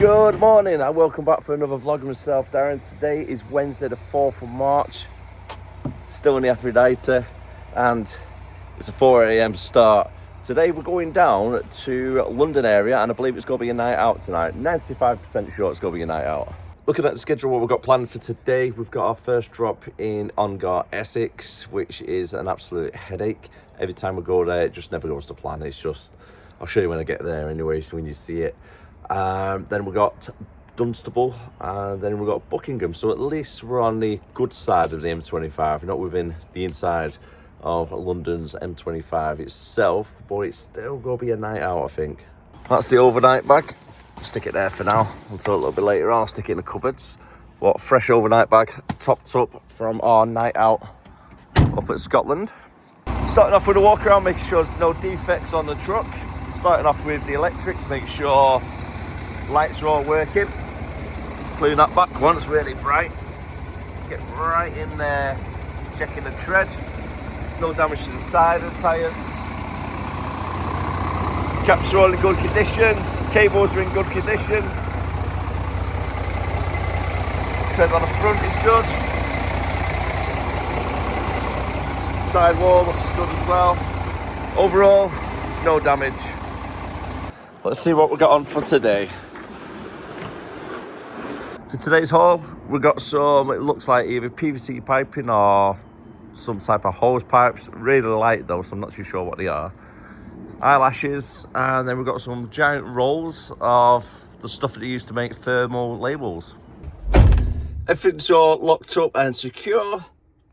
Good morning and welcome back for another vlog of myself, Darren. Today is Wednesday the 4th of March, still in the Aphrodite, and it's a 4 AM start. Today we're going down to London area and I believe it's going to be a night out tonight. 95% sure it's going to be a night out. Looking at the schedule, what we've got planned for today, we've got our first drop in Ongar, Essex, which is an absolute headache. Every time we go there, it just never goes to plan. It's just, I'll show you when I get there anyway, so when you see it. Then we got Dunstable, and then we got Buckingham. So at least we're on the good side of the M25, not within the inside of London's M25 itself, but it's still going to be a night out, I think. That's the overnight bag. Stick it there for now until a little bit later on. I'll stick it in the cupboards. What fresh overnight bag, topped up from our night out up at Scotland. Starting off with a walk around, making sure there's no defects on the truck. Starting off with the electrics, make sure lights are all working. Including that back one, it's really bright. Get right in there, checking the tread. No damage to the side of the tyres. Caps are all in good condition. Cables are in good condition. Tread on the front is good. Side wall looks good as well. Overall, no damage. Let's see what we got on for today. For today's haul, we got some, it looks like either PVC piping or some type of hose pipes. Really light though, so I'm not too sure what they are. Eyelashes, and then we've got some giant rolls of the stuff that they used to make thermal labels. Everything's all locked up and secure.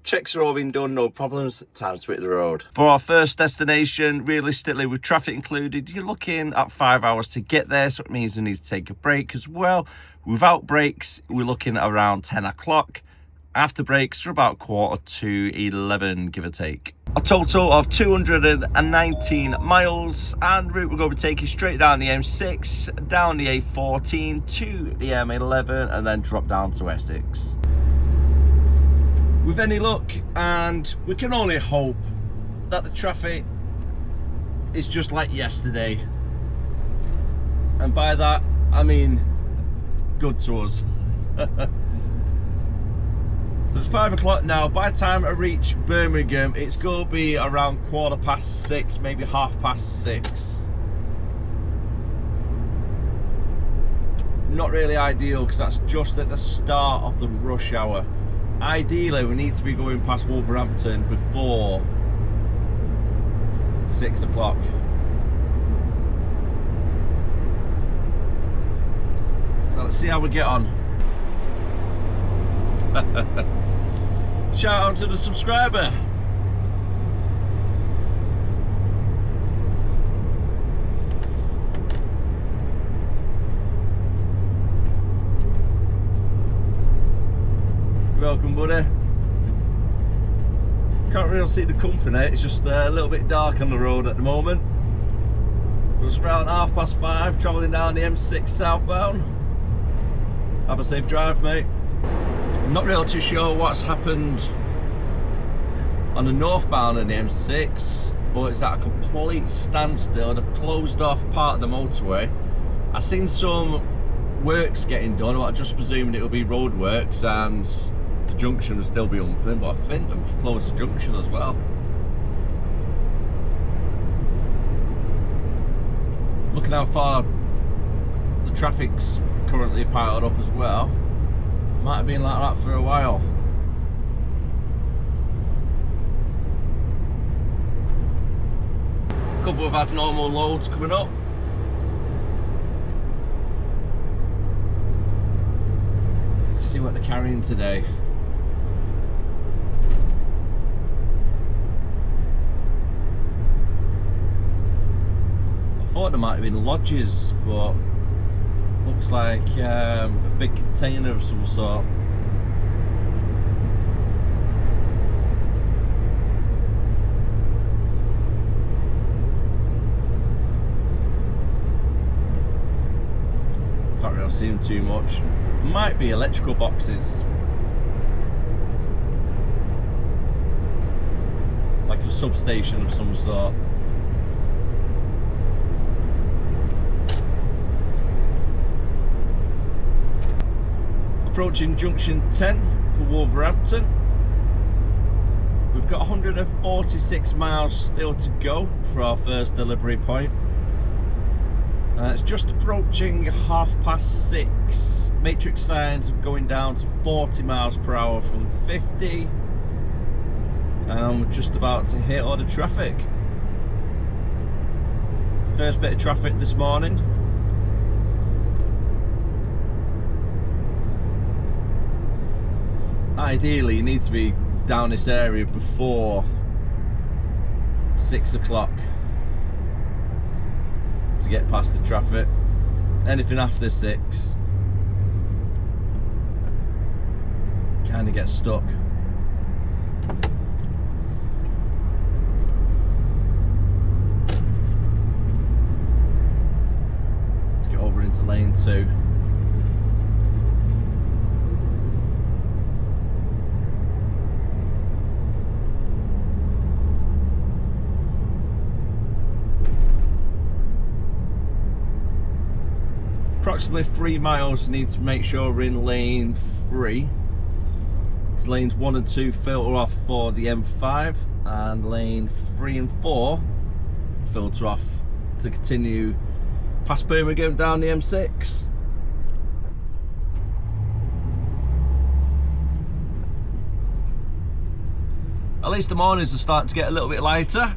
Checks are all been done, no problems. Time to hit the road. For our first destination, realistically, with traffic included, you're looking at 5 hours to get there, so it means we need to take a break as well. Without breaks, we're looking at around 10 o'clock. After breaks, we're about 10:45, give or take. A total of 219 miles, and route we're going to be taking straight down the M6, down the A14 to the M11, and then drop down to Essex. With any luck, and we can only hope that the traffic is just like yesterday. And by that, I mean good to us. So it's 5 o'clock now. By the time I reach Birmingham, it's going to be around 6:15, maybe 6:30. Not really ideal because that's just at the start of the rush hour. Ideally, we need to be going past Wolverhampton before 6 o'clock. So let's see how we get on. Shout out to the subscriber. Welcome, buddy. Can't really see the company, it's just a little bit dark on the road at the moment. It's around 5:30, travelling down the M6 southbound. Have a safe drive, mate. I'm not really too sure what's happened on the northbound of the M6, but it's at a complete standstill. They've closed off part of the motorway. I've seen some works getting done, but I just presumed it would be road works and the junction would still be open, but I think they've closed the junction as well. Looking how far the traffic's currently piled up as well. Might have been like that for a while. A couple have had normal loads coming up. Let's see what they're carrying today. I thought there might have been lodges, but looks like a big container of some sort. Can't really see them too much. There might be electrical boxes. Like a substation of some sort. Approaching junction 10 for Wolverhampton. We've got 146 miles still to go for our first delivery point. It's just approaching 6:30. Matrix signs are going down to 40 miles per hour from 50. And we're just about to hit all the traffic. First bit of traffic this morning. Ideally, you need to be down this area before 6 o'clock to get past the traffic. Anything after 6 kind of gets stuck. Let's get over into lane 2. Approximately 3 miles, we need to make sure we're in lane 3. Because lanes 1 and 2 filter off for the M5, and lane 3 and 4 filter off to continue past Birmingham down the M6. At least the mornings are starting to get a little bit lighter,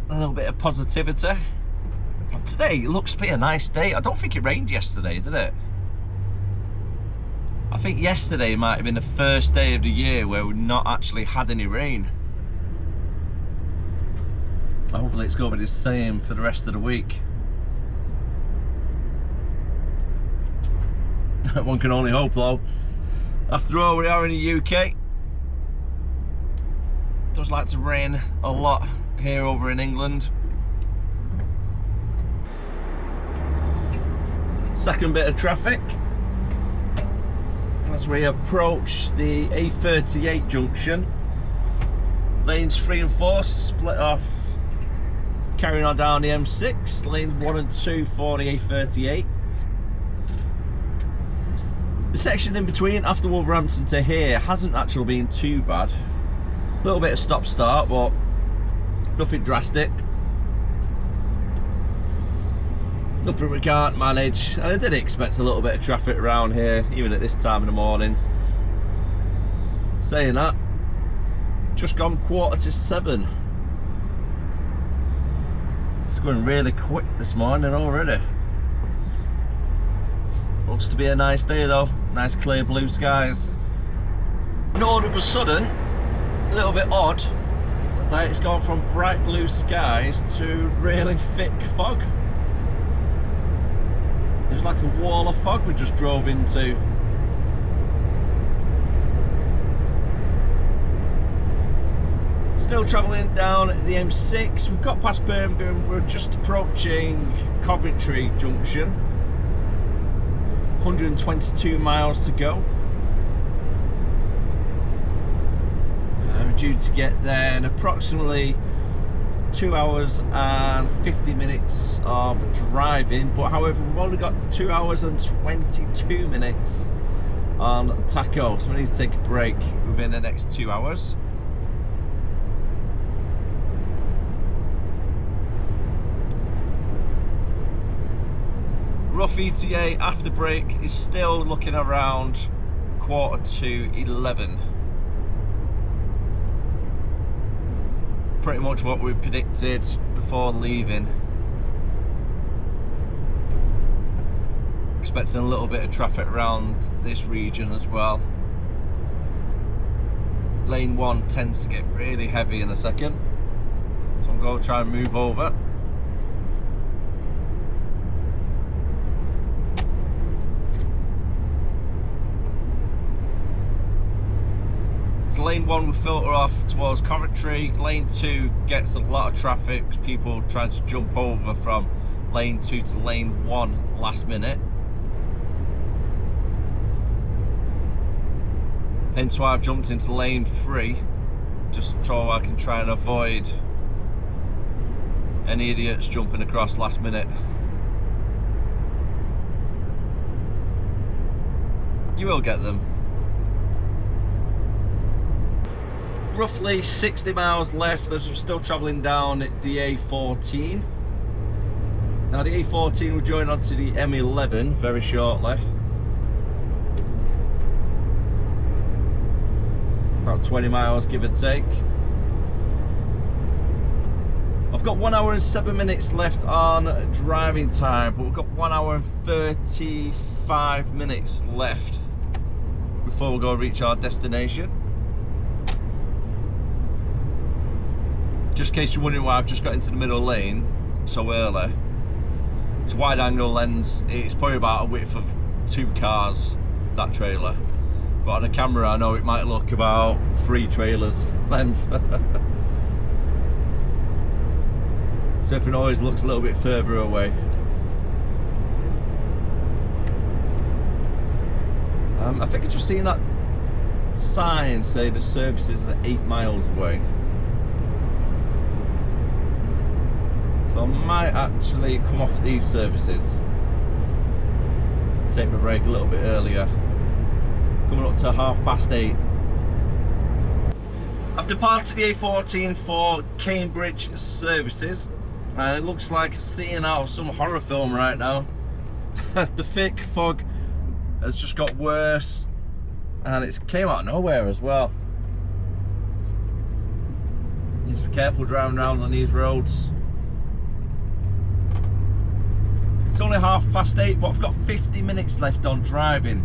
a little bit of positivity. Today it looks to be a nice day. I don't think it rained yesterday, did it? I think yesterday might have been the first day of the year where we've not actually had any rain. Hopefully it's going to be the same for the rest of the week. One can only hope though. After all, we are in the UK. It does like to rain a lot here over in England. Second bit of traffic as we approach the A38 junction. Lanes 3 and 4 split off, carrying on down the M6. Lanes 1 and 2 for the A38. The section in between after Wolverhampton to here hasn't actually been too bad. A little bit of stop-start, but nothing drastic. Nothing we can't manage, and I did expect a little bit of traffic around here, even at this time in the morning. Saying that, just gone 7:15. It's going really quick this morning already. Looks to be a nice day though, nice clear blue skies. And all of a sudden, a little bit odd, that it's gone from bright blue skies to really thick fog. It was like a wall of fog we just drove into. Still travelling down the M6. We've got past Birmingham. We're just approaching Coventry Junction. 122 miles to go. We're due to get there in approximately 2 hours and 50 minutes of driving, but however we've only got 2 hours and 22 minutes on tacho, so we need to take a break within the next 2 hours. Rough ETA after break is still looking around 11:15. Pretty much what we predicted before leaving. Expecting a little bit of traffic around this region as well. Lane 1 tends to get really heavy in a second, so I'm going to try and move over. So lane 1 will filter off towards Coventry. Lane 2 gets a lot of traffic because people trying to jump over from lane 2 to lane 1 last minute. Hence why I've jumped into lane 3, just so I can try and avoid any idiots jumping across last minute. You will get them. Roughly 60 miles left as we're still travelling down the A14. Now the A14 will join onto the M11 very shortly. About 20 miles give or take. I've got 1 hour and 7 minutes left on driving time, but we've got 1 hour and 35 minutes left before we go reach our destination. Just in case you're wondering why I've just got into the middle lane so early. It's a wide angle lens. It's probably about a width of 2 cars, that trailer. But on the camera I know it might look about 3 trailers length. So everything always looks a little bit further away. I think I've just seen that sign say the service is 8 miles away. So I might actually come off these services. Take my break a little bit earlier. Coming up to 8:30. I've departed the A14 for Cambridge services. And it looks like seeing out of some horror film right now. The thick fog has just got worse. And it came out of nowhere as well. Need to be careful driving around on these roads. It's only 8:30, but I've got 50 minutes left on driving.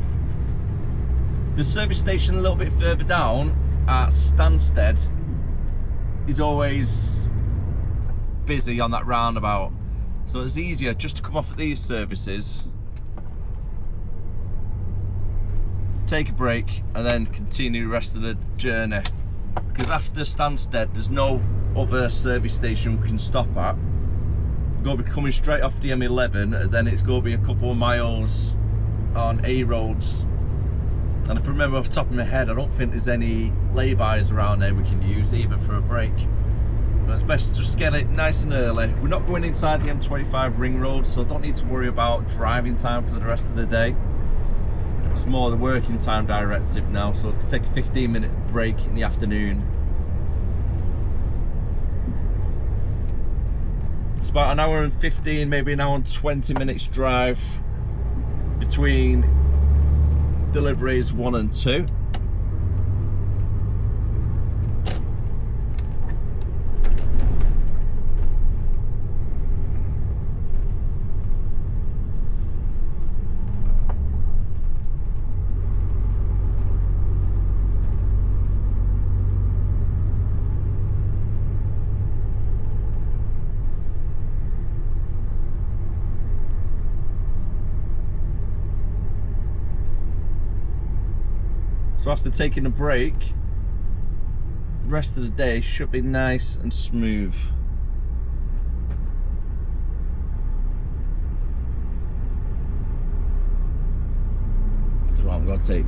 The service station a little bit further down at Stansted is always busy on that roundabout, so it's easier just to come off at these services, take a break, and then continue the rest of the journey. Because after Stansted, there's no other service station we can stop at. We're going to be coming straight off the M11, and then it's going to be a couple of miles on A roads. And if I remember off the top of my head, I don't think there's any lay-bys around there we can use either for a break. But it's best to just get it nice and early. We're not going inside the M25 ring road, so don't need to worry about driving time for the rest of the day. It's more the working time directive now, so I can take a 15-minute break in the afternoon. It's about an hour and 15, maybe an hour and 20 minutes drive between deliveries 1 and 2. So after taking a break, the rest of the day should be nice and smooth. I don't know what I'm going to take.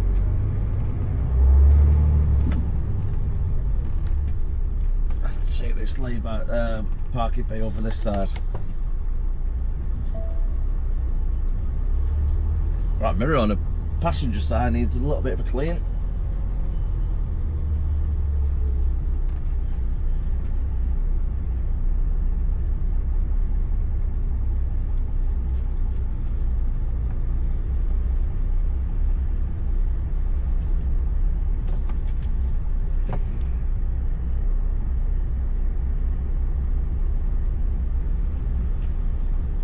I'll take this lay-by parking bay over this side. Right, mirror on the passenger side needs a little bit of a clean.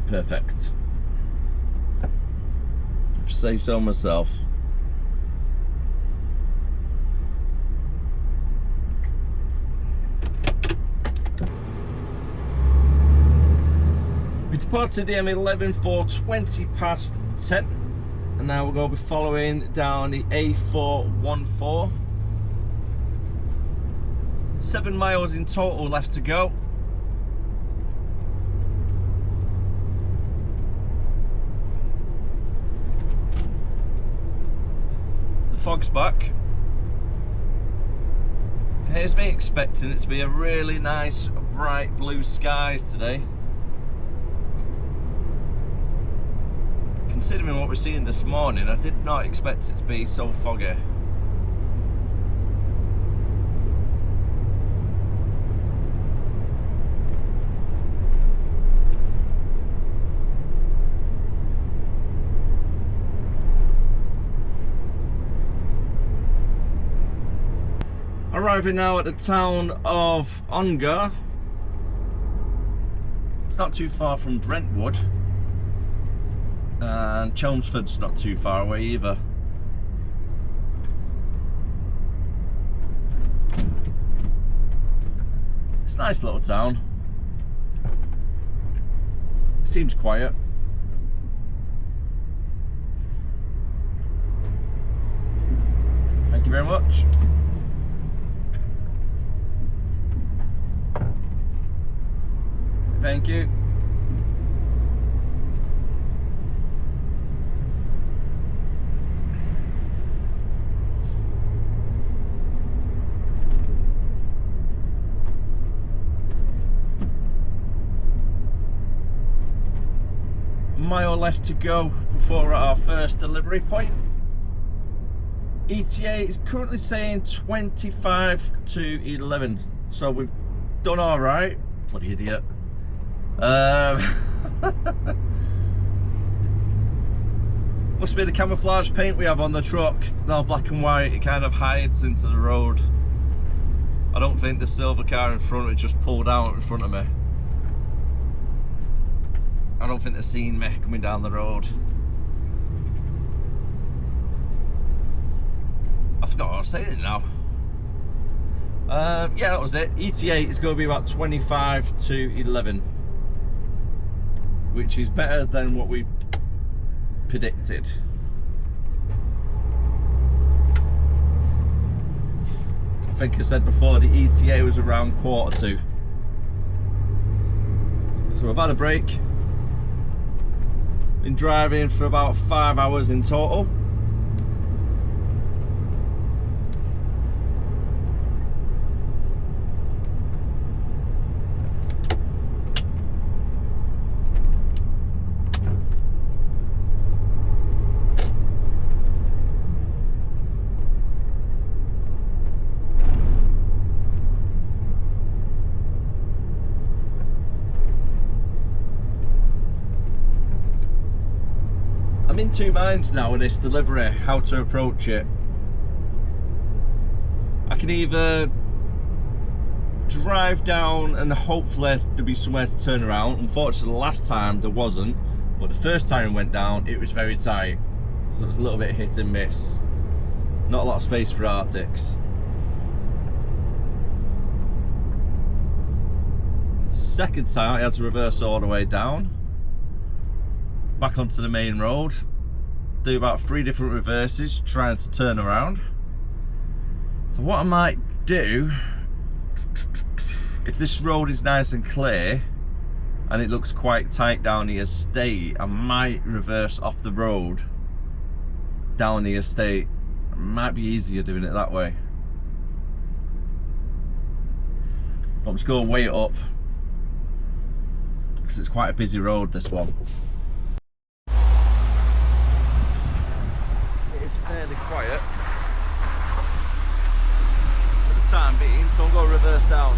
Perfect. If I say so myself. We departed the M11 for 10:20, and now we're going to be following down the A414. 7 miles in total left to go. Fog's back. Here's me expecting it to be a really nice bright blue skies today. considering what we're seeing this morning, I did not expect it to be so foggy. Arriving now at the town of Ongar. It's not too far from Brentwood, and Chelmsford's not too far away either. It's a nice little town. It seems quiet. Thank you very much. Thank you. Mile left to go before we're at our first delivery point. ETA is currently saying 25 to 11, so we've done all right. Bloody idiot. Must be the camouflage paint we have on the truck. Now black and white, it kind of hides into the road. I don't think the silver car in front of it just pulled out in front of me. I don't think they've seen me coming down the road. I forgot what I was saying now. Yeah, that was it. ETA is going to be about 25 to 11. Which is better than what we predicted. I think I said before the ETA was around 1:45. So we've had a break. Been driving for about 5 hours in total. I'm in two minds now with this delivery, how to approach it. I can either drive down and hopefully there'll be somewhere to turn around. Unfortunately, the last time there wasn't, but the first time we went down, it was very tight. So it was a little bit hit and miss. Not a lot of space for Arctics. Second time, I had to reverse all the way down. Back onto the main road, do about 3 different reverses trying to turn around. So what I might do, if this road is nice and clear and it looks quite tight down the estate, I might reverse off the road down the estate. It might be easier doing it that way. But I'm just going to weigh it up because it's quite a busy road, this one. Fairly quiet for the time being, so I'm going to reverse down.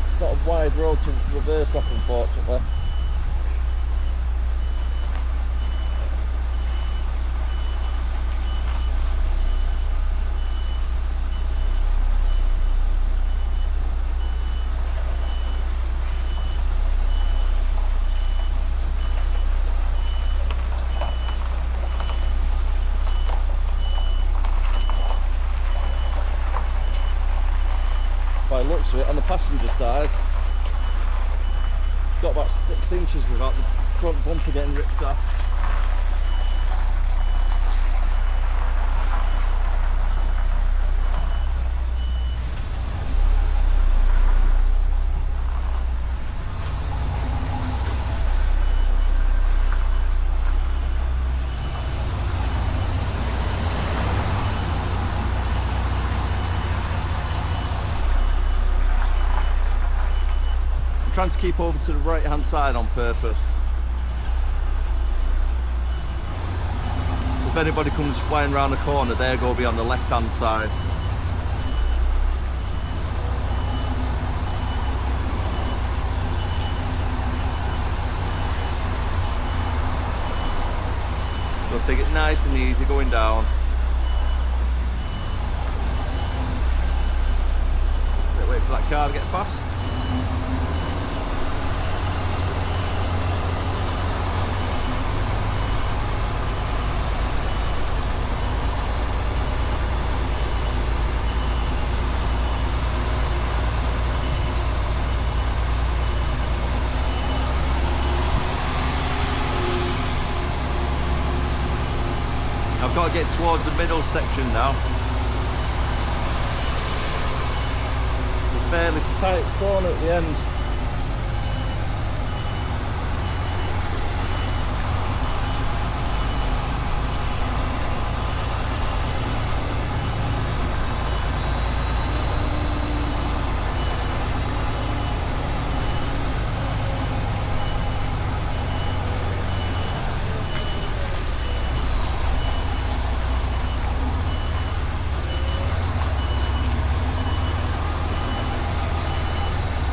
It's not a wide road to reverse off, unfortunately. By the looks of it, on the passenger side, it's got about 6 inches without the front bumper getting ripped off. trying to keep over to the right hand side on purpose. If anybody comes flying around the corner, they're going to be on the left hand side. So we'll take it nice and easy going down. Wait for that car to get past. I've got to get towards the middle section now. It's a fairly tight corner at the end.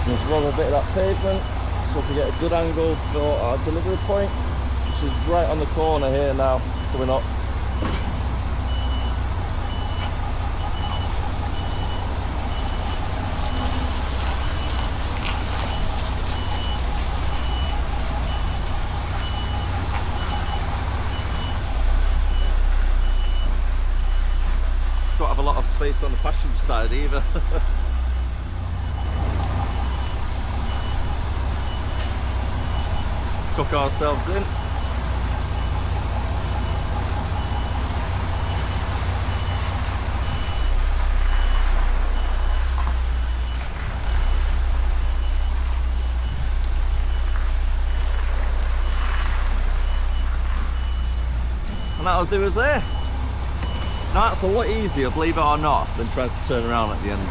Just roll a bit of that pavement so we can get a good angle for our delivery point, which is right on the corner here now, coming up. Don't have a lot of space on the passenger side either. Tuck ourselves in. And that'll do us there. Now that's a lot easier, believe it or not, than trying to turn around at the end.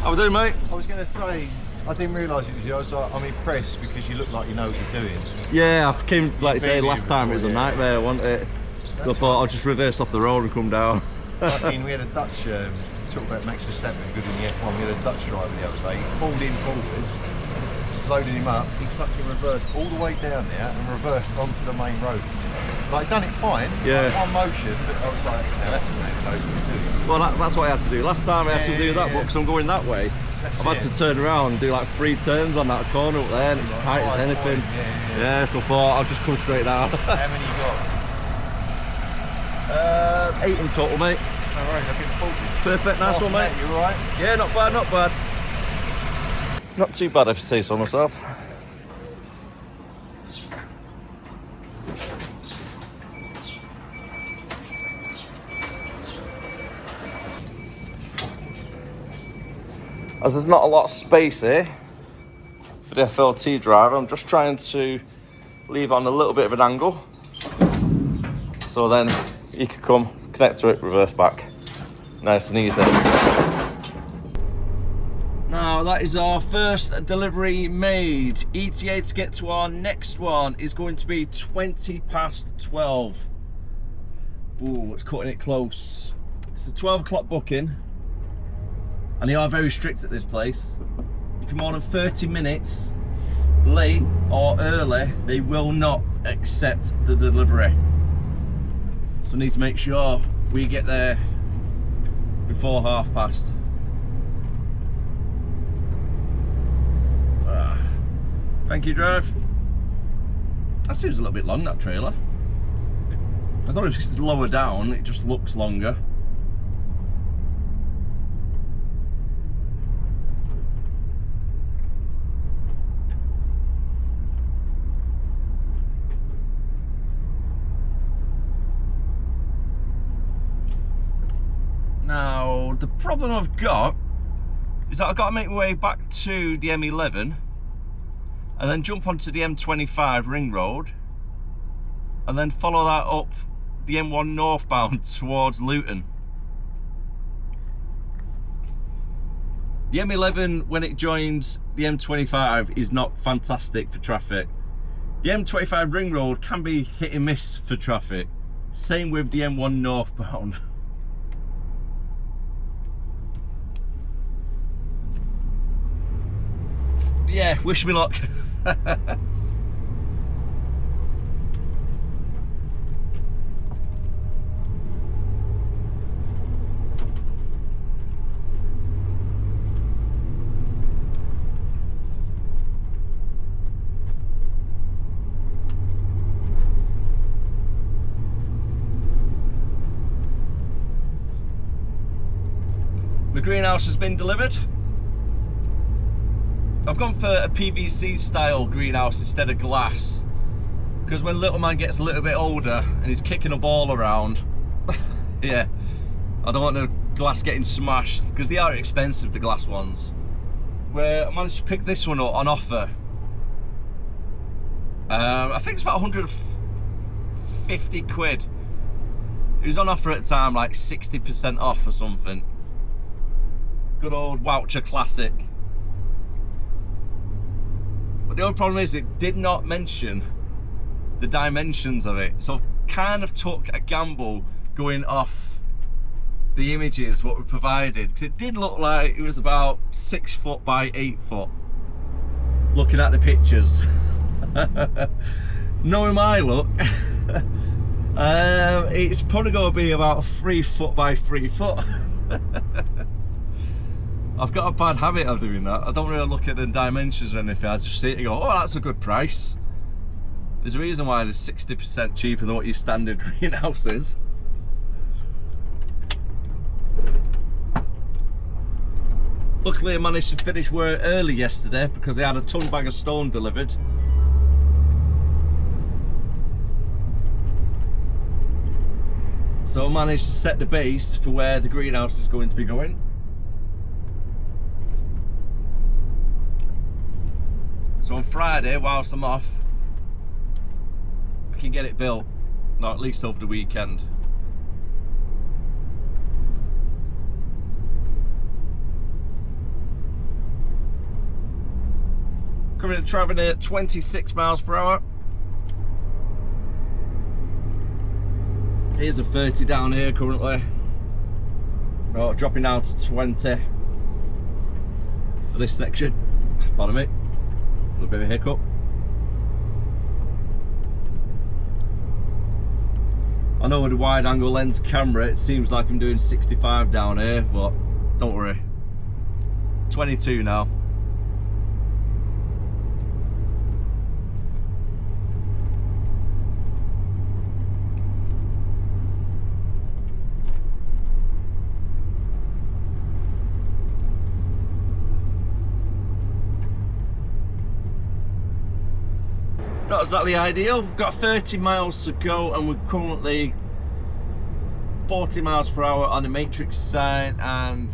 How we doing, mate? I was going to say, I didn't realise it was you. I was like, I'm impressed because you look like you know what you're doing. Yeah, I came, like I say, last time it was a nightmare, wasn't it? So I thought I'll just reverse off the road and come down. I mean, we had a Dutch, talk about Max Verstappen, good in the F1, we had a Dutch driver the other day, he pulled in forwards, loaded him up, he fucking reversed all the way down there and reversed onto the main road. Like, done it fine, yeah. Like, one motion, but I was like, no, that's not what he's doing. Well, that's what I had to do. Last time I had to do that, because I'm going that way. I've had to turn around and do like 3 turns on that corner up there, and it's tight as anything. Yeah, so I thought I'll just come straight down. How many you got? 8 in total, mate. No worries, I've been 40. Perfect, nice one, mate. You alright? Yeah, not bad, not bad. Not too bad if I say so myself. As there's not a lot of space here for the FLT driver, I'm just trying to leave on a little bit of an angle. So then you can come, connect to it, reverse back. Nice and easy. Now that is our first delivery made. ETA to get to our next one is going to be 12:20. Ooh, it's cutting it close. It's a 12 o'clock booking. And they are very strict at this place. If you're more than 30 minutes late or early, they will not accept the delivery. So we need to make sure we get there before past. Thank you, drive. That seems a little bit long, that trailer. I thought if it's lower down, it just looks longer. Now, the problem I've got is that I've got to make my way back to the M11 and then jump onto the M25 ring road and then follow that up the M1 northbound towards Luton. The M11, when it joins the M25, is not fantastic for traffic. The M25 ring road can be hit and miss for traffic. Same with the M1 northbound. Yeah, wish me luck. The greenhouse has been delivered. I've gone for a PVC style greenhouse instead of glass, because when little man gets a little bit older and he's kicking a ball around, yeah, I don't want the glass getting smashed, because they are expensive, the glass ones. Where I managed to pick this one up on offer. I think it's about 150 quid. It was on offer at the time, like 60% off or something. Good old Woucher classic. But the only problem is it did not mention the dimensions of it. So I kind of took a gamble going off the images what we provided, because it did look like it was about 6 foot by 8 foot. Looking at the pictures. Knowing my look, it's probably going to be about 3 foot by 3 foot. I've got a bad habit of doing that. I don't really look at the dimensions or anything. I just see it and go, oh, that's a good price. There's a reason why it's 60% cheaper than what your standard greenhouse is. Luckily I managed to finish work early yesterday because I had a ton bag of stone delivered. So I managed to set the base for where the greenhouse is going to be going. So on Friday, whilst I'm off, I can get it built, or at least over the weekend. Currently travelling at 26 miles per hour. Here's a 30 down here currently. Oh, dropping down to 20 for this section. Pardon me. A bit of a hiccup. I know with a wide angle lens camera it seems like I'm doing 65 down here, but don't worry. 22 now. Not exactly ideal. We've got 30 miles to go and we're currently 40 miles per hour on the matrix sign and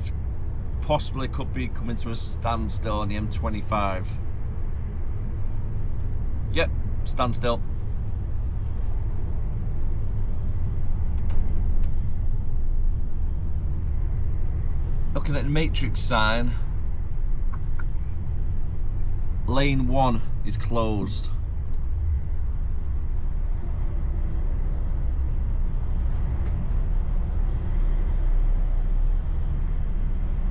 possibly could be coming to a standstill on the M25. Yep, standstill. Looking at the matrix sign, lane 1 is closed.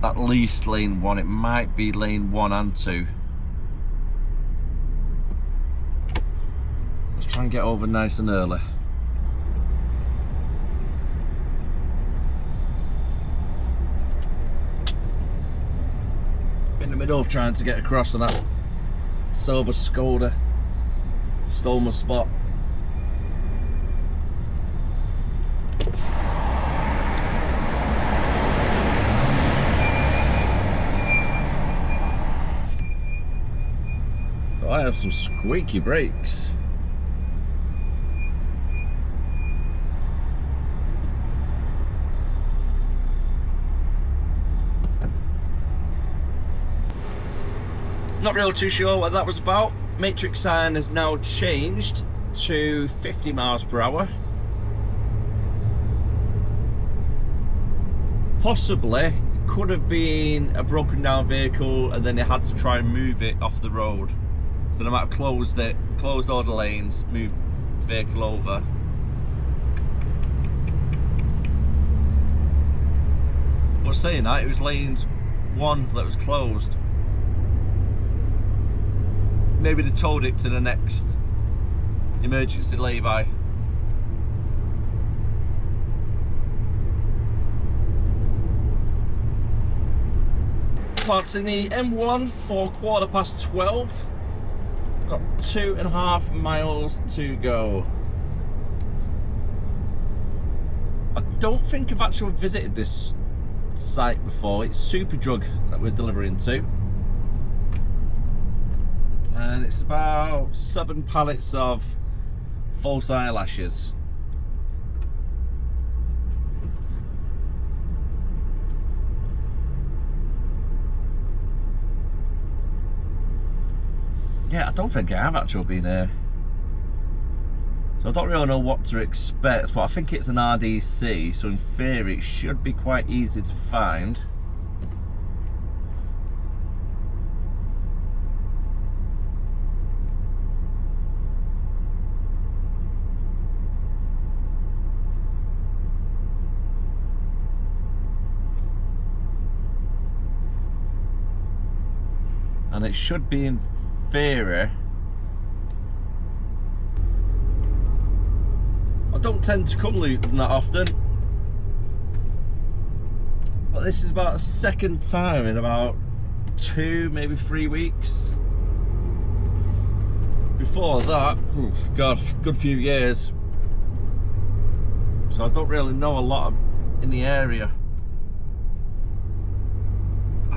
At least lane 1, it might be lane 1 and 2. Let's try and get over nice and early. In the middle of trying to get across on that silver Skoda. Stole my spot. I have some squeaky brakes. Not really too sure what that was about. Matrix sign has now changed to 50 miles per hour. Possibly could have been a broken down vehicle and then they had to try and move it off the road. So they might have closed all the lanes, moved the vehicle over. But saying that, it was lanes 1 that was closed. Maybe they towed it to the next emergency lay-by. Passing the M1 for 12:15. Got 2.5 miles to go. I don't think I've actually visited this site before. It's Superdrug that we're delivering to. And it's about 7 pallets of false eyelashes. Yeah, I don't think I have actually been here. So I don't really know what to expect, but I think it's an RDC, so in theory it should be quite easy to find. And it should be in theory. I don't tend to come Luton that often, but this is about the second time in about 2, maybe 3 weeks. Before that, God, good few years. So I don't really know a lot in the area.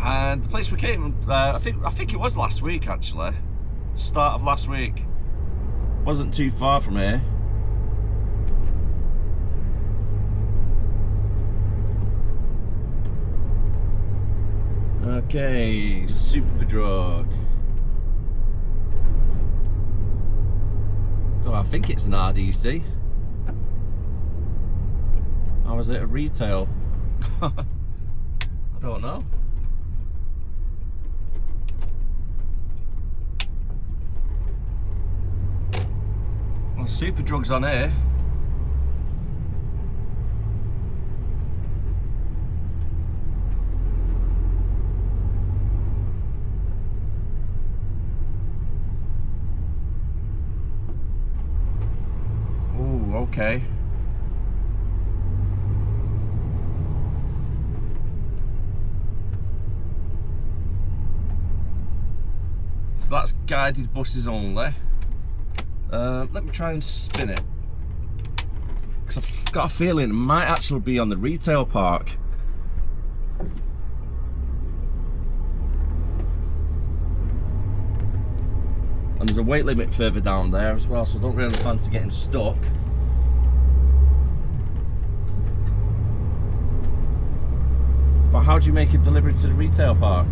And the place we came, I think it was last week actually. Start of last week. Wasn't too far from here. Okay, Superdrug. Oh, I think it's an RDC. Or was it a retail? I don't know. Well, Superdrug's on here. Ooh, okay. So that's guided buses only. Let me try and spin it, because I've got a feeling it might actually be on the retail park. And there's a weight limit further down there as well, so I don't really fancy getting stuck. But how do you make a delivery to the retail park?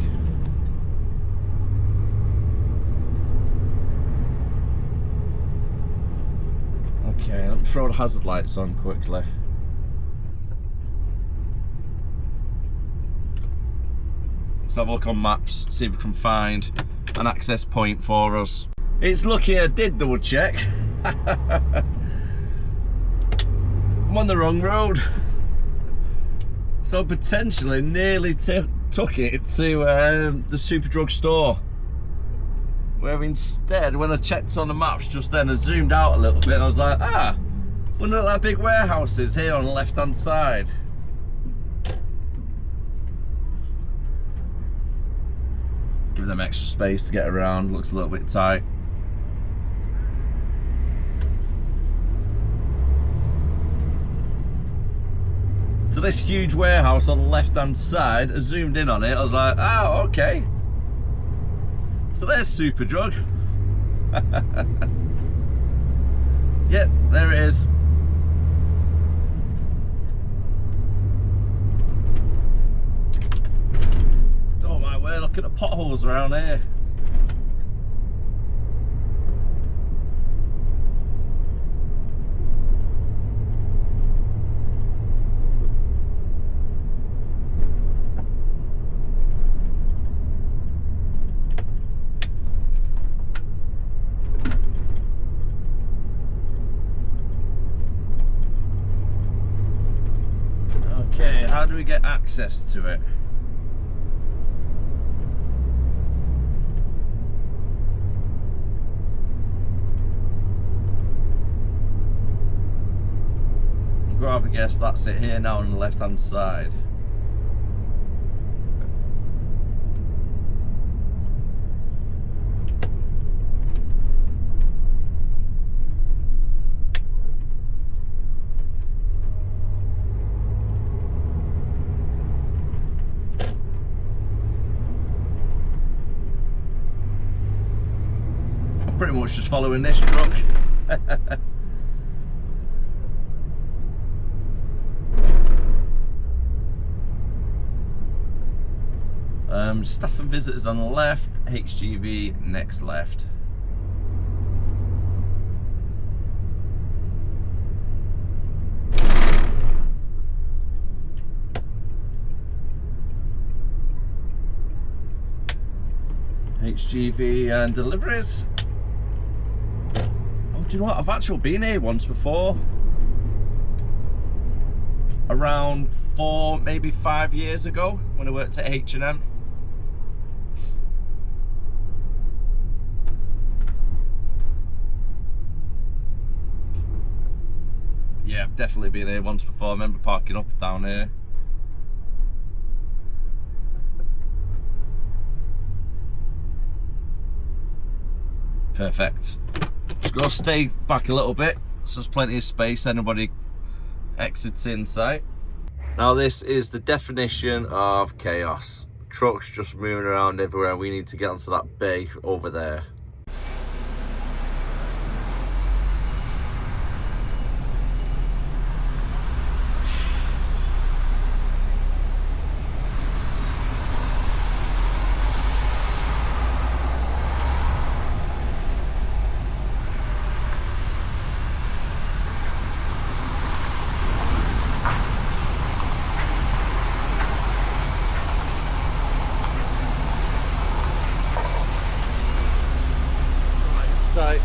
Okay, let me throw the hazard lights on quickly. Let's have a look on maps, see if we can find an access point for us. It's lucky I did double check. I'm on the wrong road. So potentially nearly took it to the Superdrug store. Where instead, when I checked on the maps just then, I zoomed out a little bit and I was like, wonder what that big warehouse is here on the left hand side. Give them extra space to get around, looks a little bit tight. So this huge warehouse on the left hand side, I zoomed in on it, I was like, okay. So there's Superdrug. Yep, there it is. Oh my word, look at the potholes around here. get access to it. I'm gonna have a guess that's it here now on the left hand side. Pretty much just following this truck. Staff and visitors on the left, HGV next left. HGV and deliveries. Do you know what? I've actually been here once before. Around 4, maybe 5 years ago when I worked at H&M. Yeah, I've definitely been here once before. I remember parking up down here. Perfect. Just gotta stay back a little bit so there's plenty of space, anybody exits in sight. Now this is the definition of chaos. Trucks just moving around everywhere. We need to get onto that bay over there. Tight.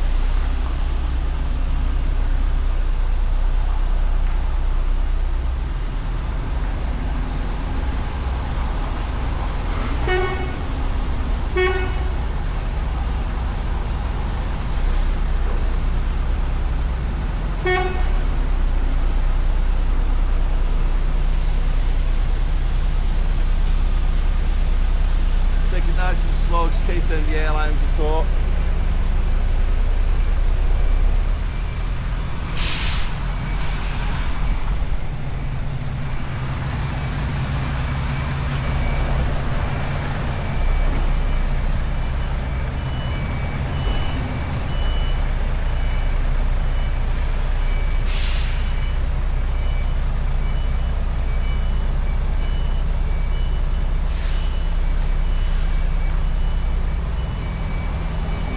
Take it nice and slow, just in case any of the airlines are caught.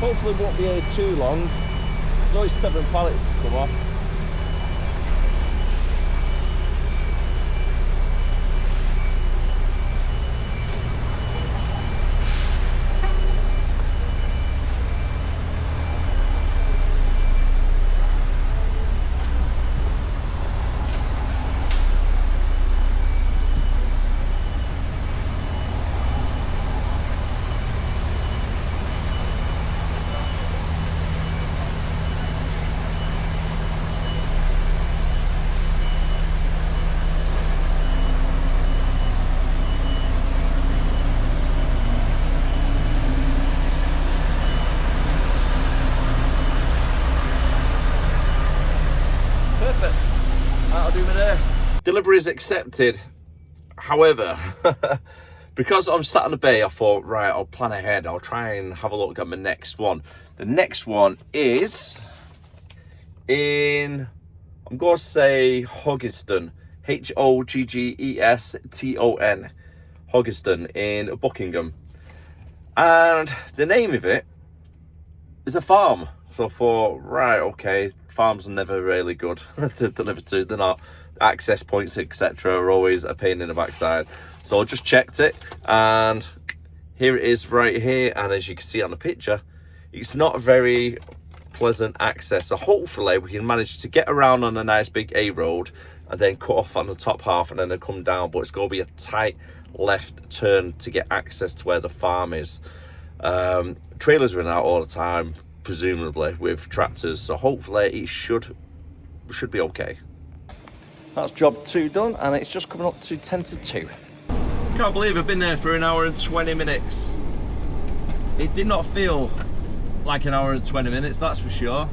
Hopefully it won't be here too long. There's only 7 pallets to come off. Delivery is accepted. However, because I'm sat in the bay, I thought, right, I'll plan ahead. I'll try and have a look at my next one. The next one is in, I'm going to say Hoggiston. Hoggeston. Hoggiston in Buckingham. And the name of it is a farm. So I thought, right, okay, farms are never really good to deliver to. They're not. Access points, etc. are always a pain in the backside. So I just checked it, and here it is right here. And as you can see on the picture, it's not a very pleasant access. So hopefully we can manage to get around on a nice big A road and then cut off on the top half and then they come down, but it's going to be a tight left turn to get access to where the farm is. Trailers are in and out all the time, presumably with tractors, so hopefully it should be okay. That's job 2 done, and it's just coming up to 10 to 2. Can't believe I've been there for 1 hour and 20 minutes. It did not feel like 1 hour and 20 minutes, that's for sure.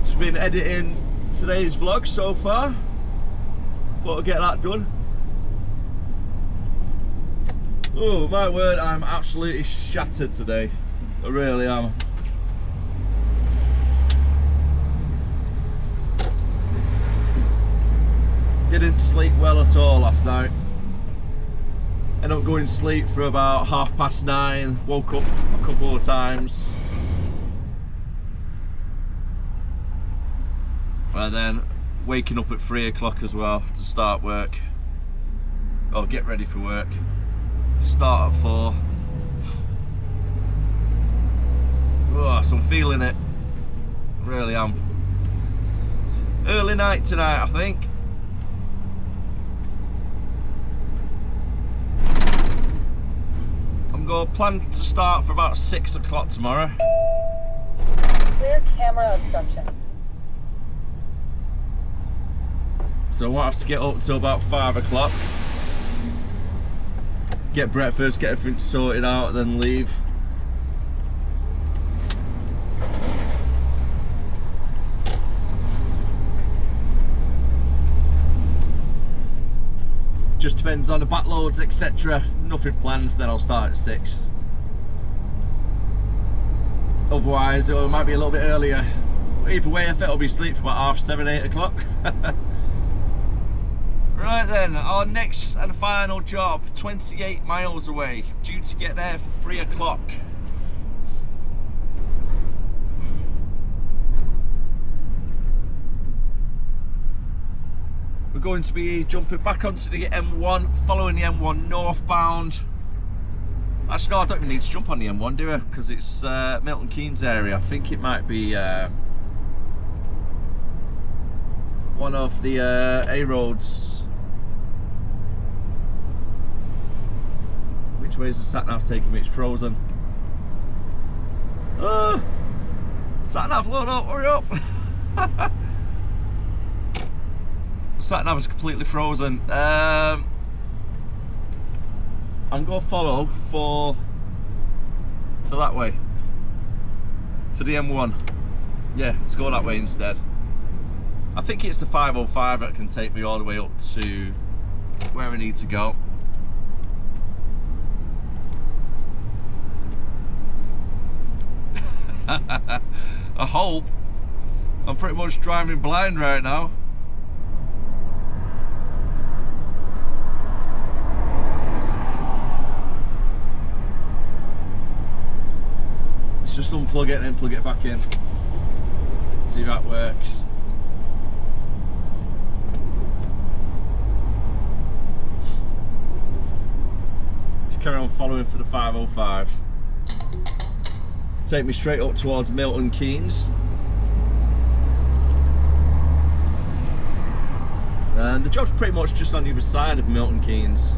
Just been editing today's vlog so far. Thought I'd get that done. Oh my word, I'm absolutely shattered today. I really am. Didn't sleep well at all last night. Ended up going to sleep for about 9:30. Woke up a couple of times. And then waking up at 3 o'clock as well to start work. Oh, get ready for work. Start at 4. Oh, so I'm feeling it. Really am. Early night tonight, I think. I'm going to plan to start for about 6 o'clock tomorrow. Clear camera obstruction. So I won't have to get up till about 5 o'clock. Get breakfast, get everything sorted out, and then leave. Just depends on the backloads, etc. Nothing planned, then I'll start at 6. Otherwise, it might be a little bit earlier. Either way, I think I'll be asleep for about 7:30, 8 o'clock. Right then, our next and final job, 28 miles away, due to get there for 3 o'clock. We're going to be jumping back onto the M1, following the M1 northbound. Actually, no, I don't even need to jump on the M1, do I? Because it's Milton Keynes area. I think it might be one of the A roads. Which way is the sat-nav taking me? It's frozen. Sat-nav, load up, hurry up! Sat-nav is completely frozen. I'm going to follow for that way. For the M1. Yeah, let's go that way instead. I think it's the 505 that can take me all the way up to where I need to go. I hope. I'm pretty much driving blind right now. Let's just unplug it and then plug it back in. See if that works. Let's carry on following for the 505. Take me straight up towards Milton Keynes. And the job's pretty much just on the other side of Milton Keynes.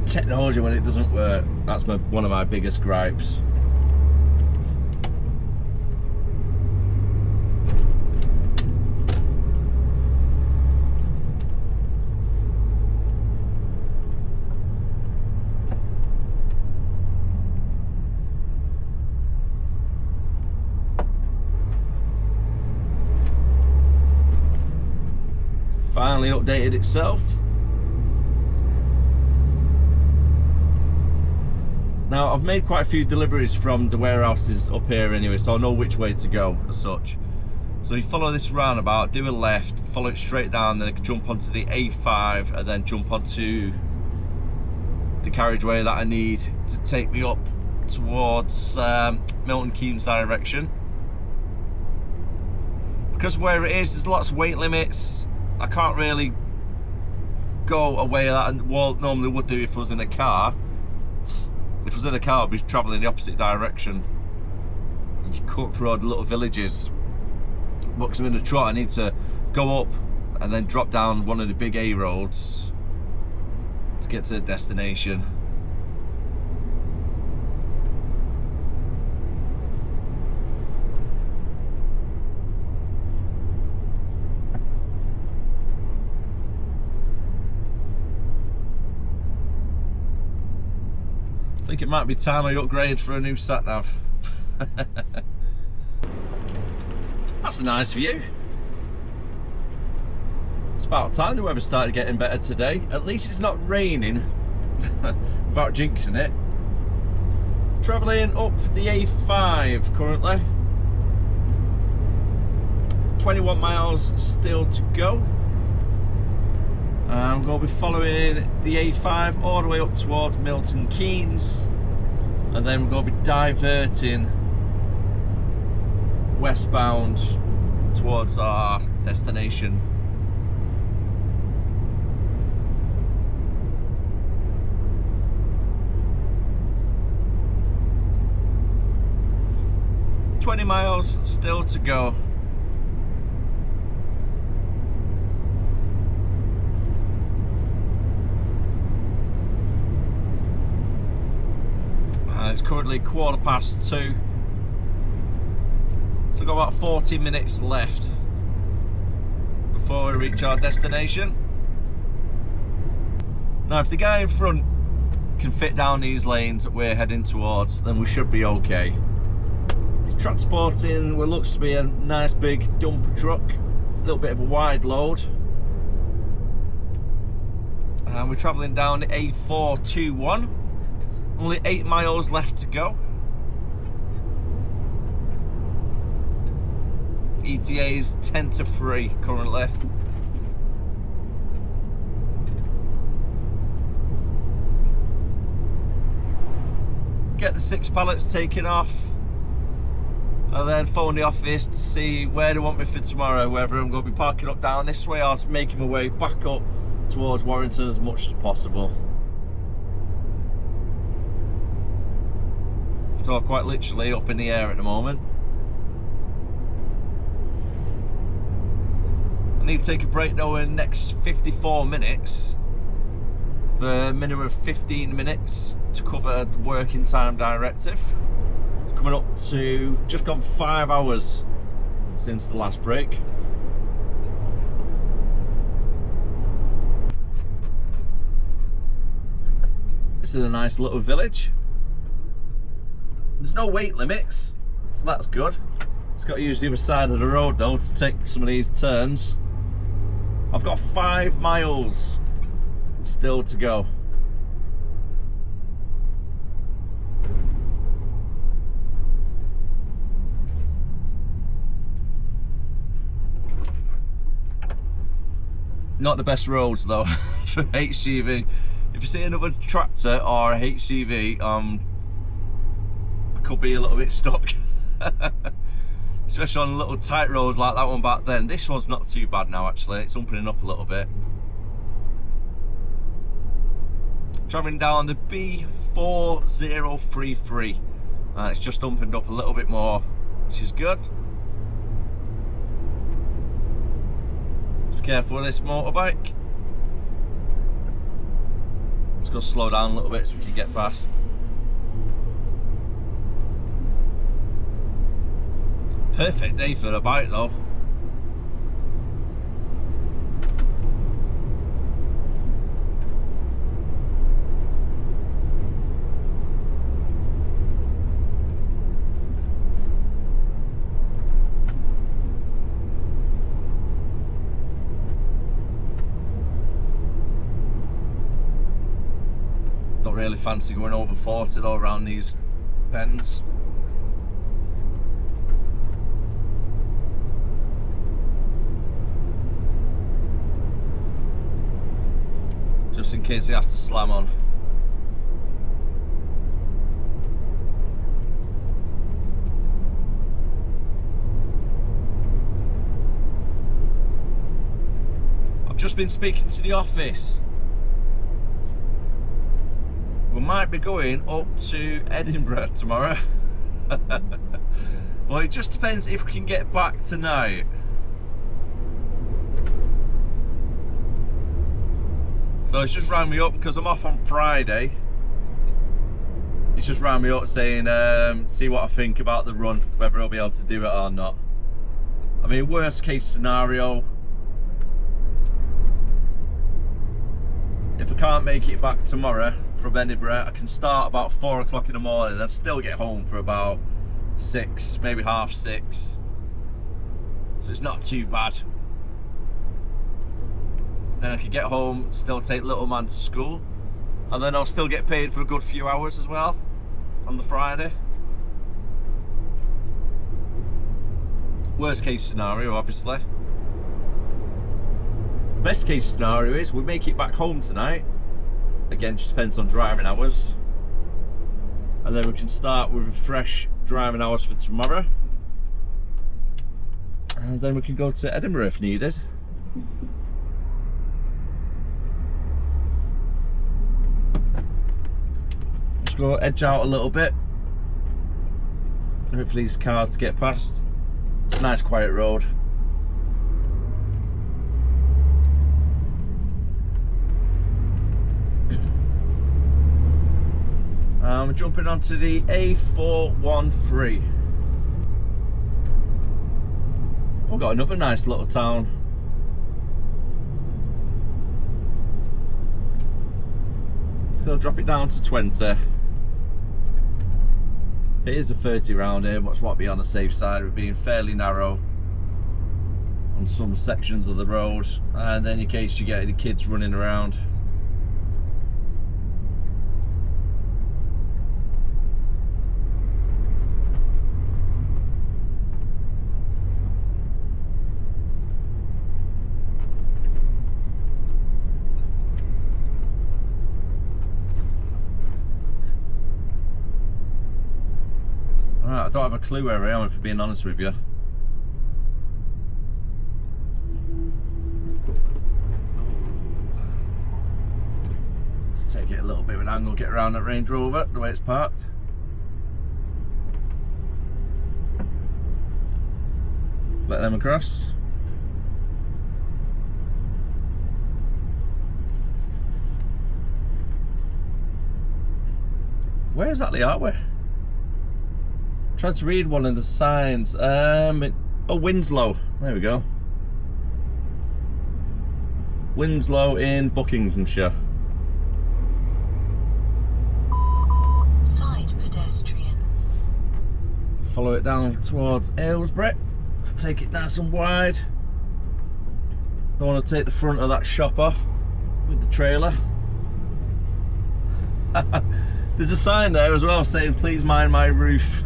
Technology when it doesn't work, that's one of my biggest gripes. finally updated itself. Now I've made quite a few deliveries from the warehouses up here anyway, so I know which way to go as such. So you follow this roundabout, do a left, follow it straight down, then I can jump onto the A5 and then jump onto the carriageway that I need to take me up towards Milton Keynes direction. Because of where it is, there's lots of weight limits. I can't really go a way that I normally would do if I was in a car. If I was in a car, I'd be travelling the opposite direction. You cut through all the little villages. But because I'm in a trot, I need to go up and then drop down one of the big A roads to get to the destination. I think it might be time I upgrade for a new sat-nav. That's a nice view. It's about time the weather started getting better today. At least it's not raining without jinxing it. Travelling up the A5 currently. 21 miles still to go. I'm going to be following the A5 all the way up towards Milton Keynes, and then we're going to be diverting westbound towards our destination. "20 miles still to go." It's currently 2:15, so we've got about 40 minutes left before we reach our destination. Now if the guy in front can fit down these lanes that we're heading towards, then we should be okay. He's transporting what looks to be a nice big dumper truck, a little bit of a wide load, and we're travelling down the A421. Only 8 miles left to go. ETA is 10 to 3 currently. Get the 6 pallets taken off, and then phone the office to see where they want me for tomorrow, whether I'm going to be parking up down this way or just making my way back up towards Warrington as much as possible. So quite literally up in the air at the moment. I need to take a break though in the next 54 minutes. The minimum of 15 minutes to cover the working time directive. It's coming up to just gone 5 hours since the last break. This is a nice little village. There's no weight limits, so that's good. It's got to use the other side of the road though to take some of these turns. I've got 5 miles still to go. Not the best roads though for HGV. If you see another tractor or a HGV, could be a little bit stuck. Especially on little tight roads like that one back then. This one's not too bad now actually, it's opening up a little bit. Travelling down the B4033, it's just opened up a little bit more, which is good. Just careful with this motorbike. Let's go slow down a little bit so we can get past. Perfect day for a bike though. really fancy going over 40 though around these bends. Just in case you have to slam on. I've just been speaking to the office. We might be going up to Edinburgh tomorrow. Well, it just depends if we can get back tonight. So it's just rang me up because I'm off on Friday. It's just rang me up saying, see what I think about the run, whether I'll be able to do it or not. I mean, worst case scenario, if I can't make it back tomorrow from Edinburgh, I can start about 4 o'clock in the morning and still get home for about 6, maybe half 6. So it's not too bad. Then I can get home, still take little man to school, and then I'll still get paid for a good few hours as well on the Friday. Worst case scenario, obviously. Best case scenario is we make it back home tonight. Again, just depends on driving hours. And then we can start with fresh driving hours for tomorrow. And then we can go to Edinburgh if needed. Let's go edge out a little bit. Hopefully these cars get past. It's a nice quiet road. We're jumping onto the A413. We've got another nice little town. Just gonna drop it down to 20. It is a 30 round here, but it's what be on the safe side with being fairly narrow on some sections of the road, and then in case you get any kids running around. I don't have a clue where I am, if I'm being honest with you. Let's take it a little bit of an angle, get around that Range Rover, the way it's parked. Let them across. Where exactly are we? Tried to read one of the signs. Winslow. There we go. Winslow in Buckinghamshire. Side pedestrian. Follow it down towards Aylesbury. Let's take it nice and wide. Don't want to take the front of that shop off with the trailer. There's a sign there as well saying, please mind my roof.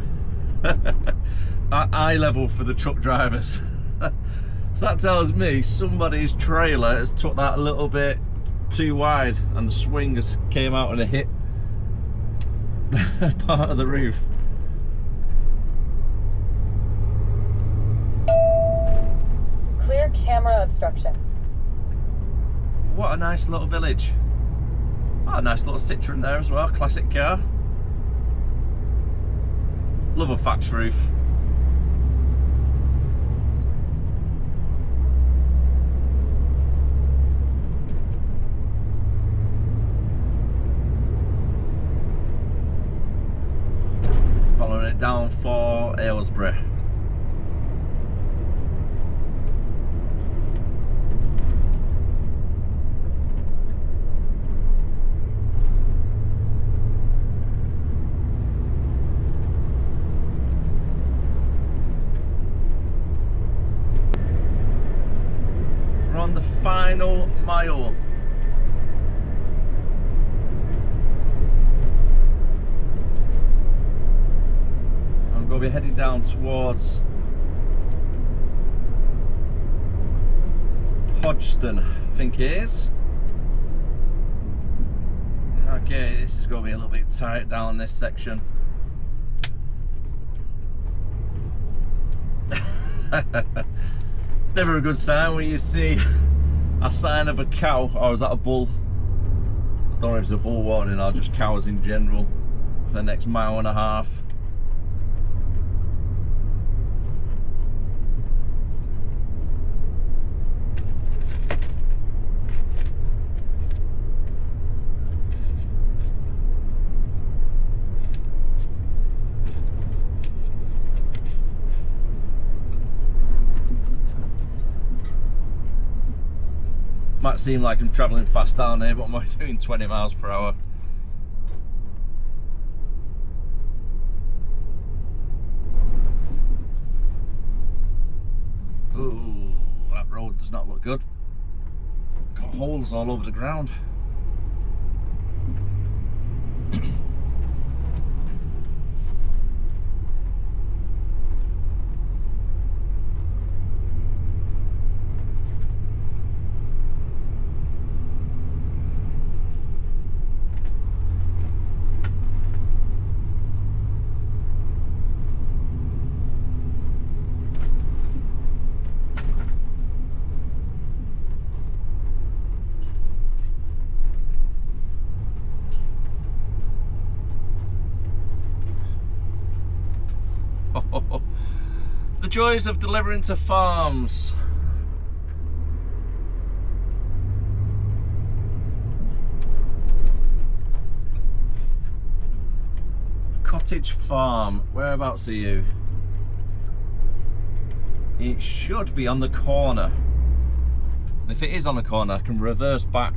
At eye level for the truck drivers. So that tells me somebody's trailer has took that a little bit too wide and the swing has came out and hit part of the roof. Clear camera obstruction. What a nice little village. Oh, a nice little Citroen there as well, classic car. Love a thatch roof. Following it down for Aylesbury. On the final mile. we'll be heading down towards Hodgston, I think it is. Okay, this is going to be a little bit tight down this section. Never a good sign when you see a sign of a cow, or is that a bull? I don't know if it's a bull warning or just cows in general for the next mile and a half. Might seem like I'm travelling fast down here, but I'm only doing 20 miles per hour. Ooh, that road does not look good. Got holes all over the ground. The joys of delivering to farms. Cottage farm, whereabouts are you? It should be on the corner. And if it is on the corner, I can reverse back.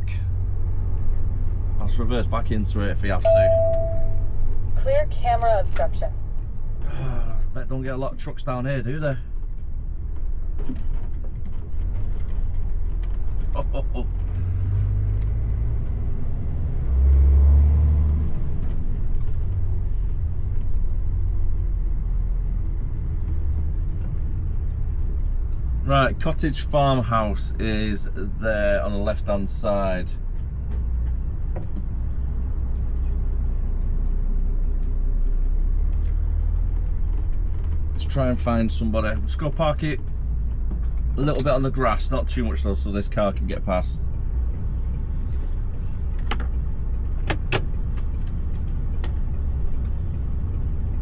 I'll just reverse back into it if we have to. Clear camera obstruction. Bet don't get a lot of trucks down here, do they? Oh. Right, cottage farmhouse is there on the left hand side. Let's try and find somebody. Let's go park it a little bit on the grass, not too much though, so this car can get past.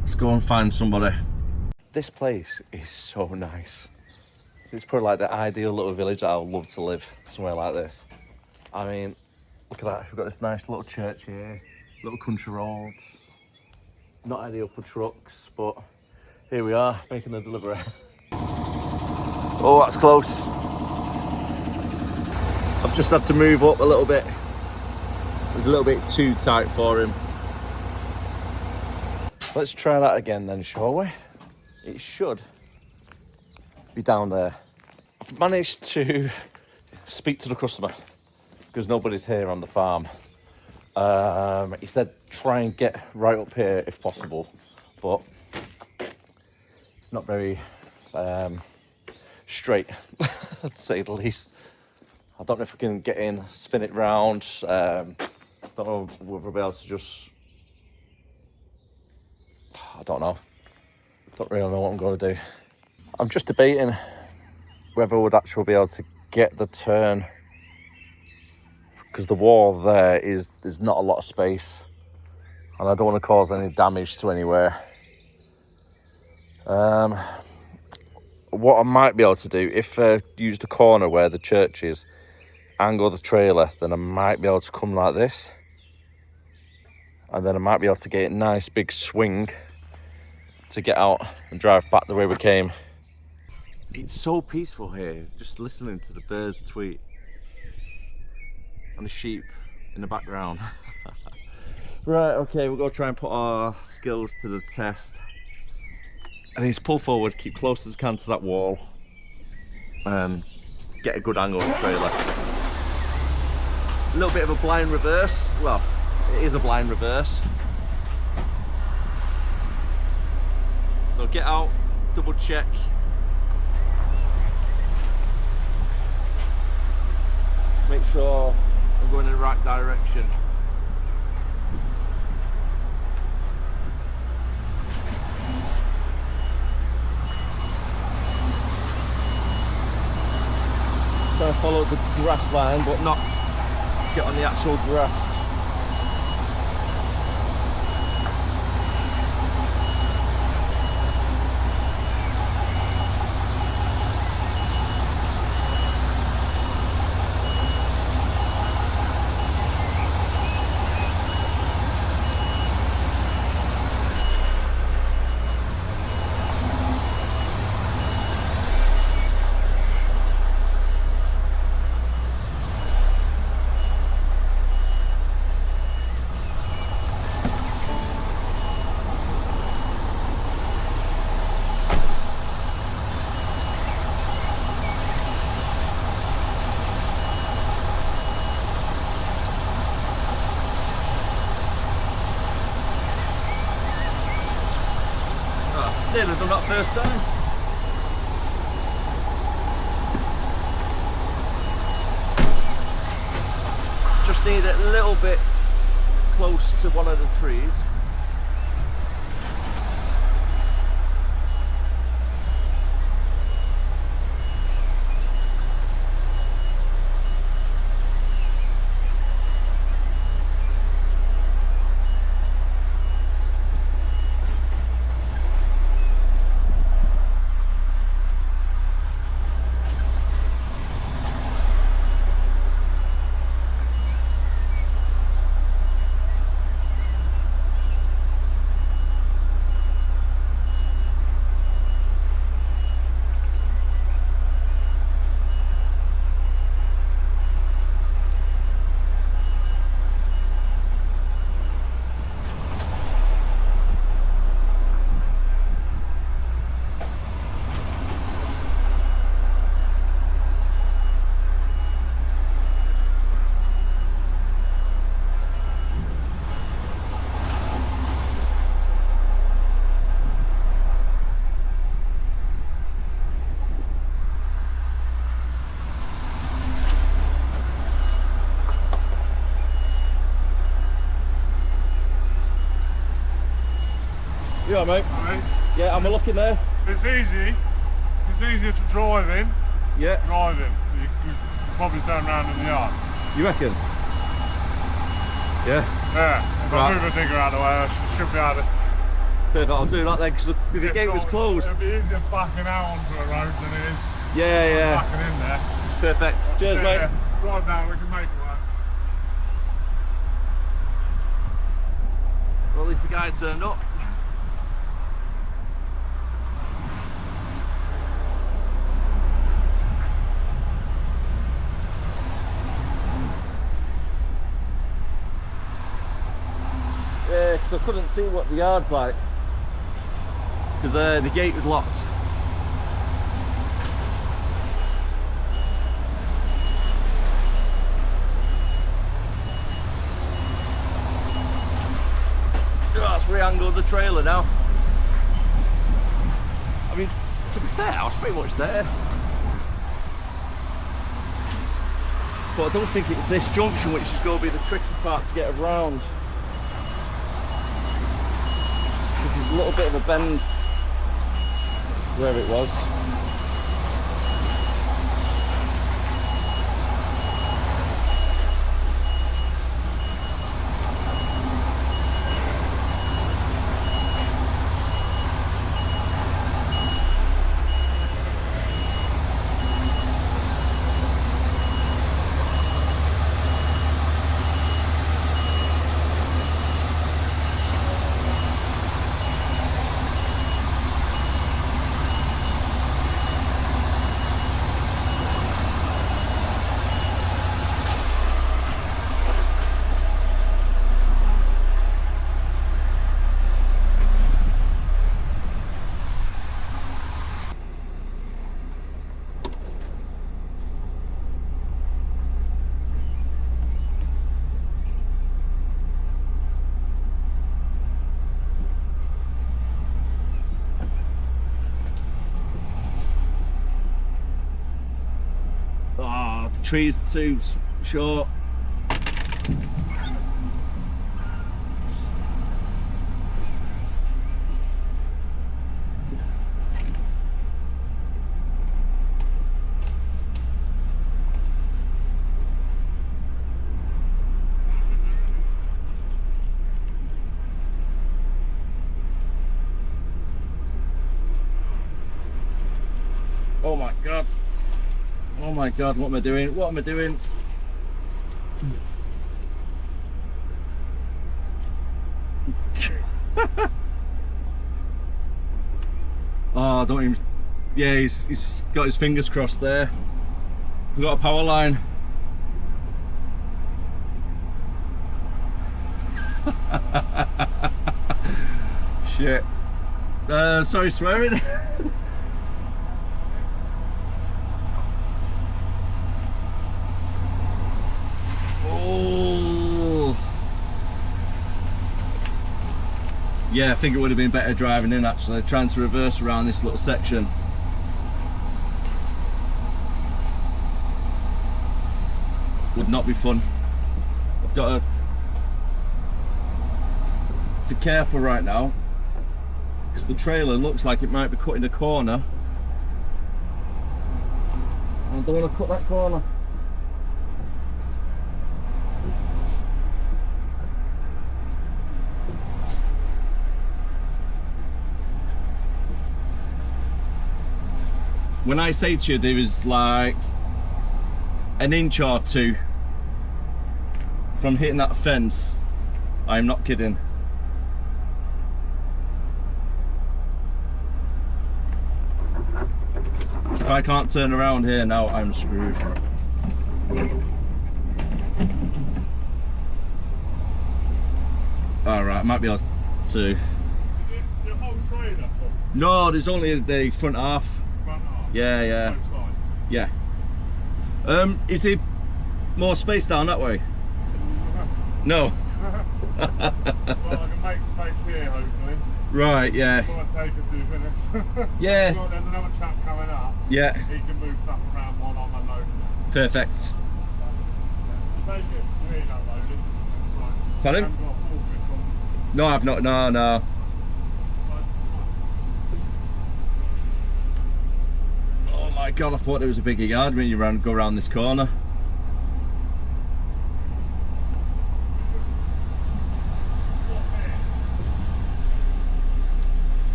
Let's go and find somebody. This place is so nice. It's probably like the ideal little village that I would love to live, somewhere like this. I mean, look at that, we've got this nice little church here, little country roads. Not ideal for trucks, but here we are, making the delivery. Oh, that's close. I've just had to move up a little bit. It was a little bit too tight for him. Let's try that again then, shall we? It should be down there. I've managed to speak to the customer because nobody's here on the farm. He said try and get right up here if possible, but it's not very straight, to say the least. I don't know if I can get in, spin it round. Don't know whether we'll be able to just... I don't know. Don't really know what I'm going to do. I'm just debating whether we'd actually be able to get the turn, because the wall there is there's not a lot of space and I don't want to cause any damage to anywhere. What I might be able to do, if I use the corner where the church is, angle the trailer, then I might be able to come like this, and then I might be able to get a nice big swing to get out and drive back the way we came. It's so peaceful here, just listening to the birds tweet and the sheep in the background. Right, okay, we're going to try and put our skills to the test. I need to pull forward, keep close as I can to that wall, and get a good angle on the trailer. A little bit of a blind reverse. Well, it is a blind reverse. So get out, double check. Make sure I'm going in the right direction. Trying to follow the grass line, but not get on the actual grass. Nearly done that first time. Just need it a little bit close to one of the trees. You alright, mate? Alright. Yeah, I'm looking there. It's easy. It's easier to drive in. Yeah. Driving. You probably turn around in the yard. You reckon? Yeah. Yeah. If I move a digger out of the way, I should be able to. Perfect, I'll do that then because the gate was closed. It'll be easier backing out onto a road than it is Yeah. backing in there. Perfect. Cheers, mate. Yeah. Drive down, we can make it work. Well, at least the guy turned up. Yeah, because I couldn't see what the yard's like because the gate was locked. That's re-angled the trailer now. I mean, to be fair, I was pretty much there. But I don't think it's this junction which is going to be the tricky part to get around. Because there's a little bit of a bend where it was. tree's too short. Oh my god. Oh my god, what am I doing? What am I doing? Oh, don't even. Yeah, he's got his fingers crossed there. We've got a power line. Shit. Sorry, swearing. Oh. Yeah, I think it would have been better driving in actually, trying to reverse around this little section. Would not be fun. I've got to be careful right now because the trailer looks like it might be cutting the corner. I don't want to cut that corner. When I say to you there is like an inch or two from hitting that fence, I'm not kidding. If I can't turn around here now, I'm screwed. Alright, might be able to. Is it the whole trailer full? No, there's only the front half. Front half? Yeah, yeah. Both sides? Yeah. Is it more space down that way? No. Well, I can make space here, hopefully. Right, yeah. It might take a few minutes. Yeah. There's another chap coming up. Yeah. He can move stuff around while I'm unloading it. Perfect. Take it. You ain't unloaded. It's like, Pardon? I haven't got a forklift on. No, I've not. No. Oh my god, I thought there was a bigger yard when you go around this corner.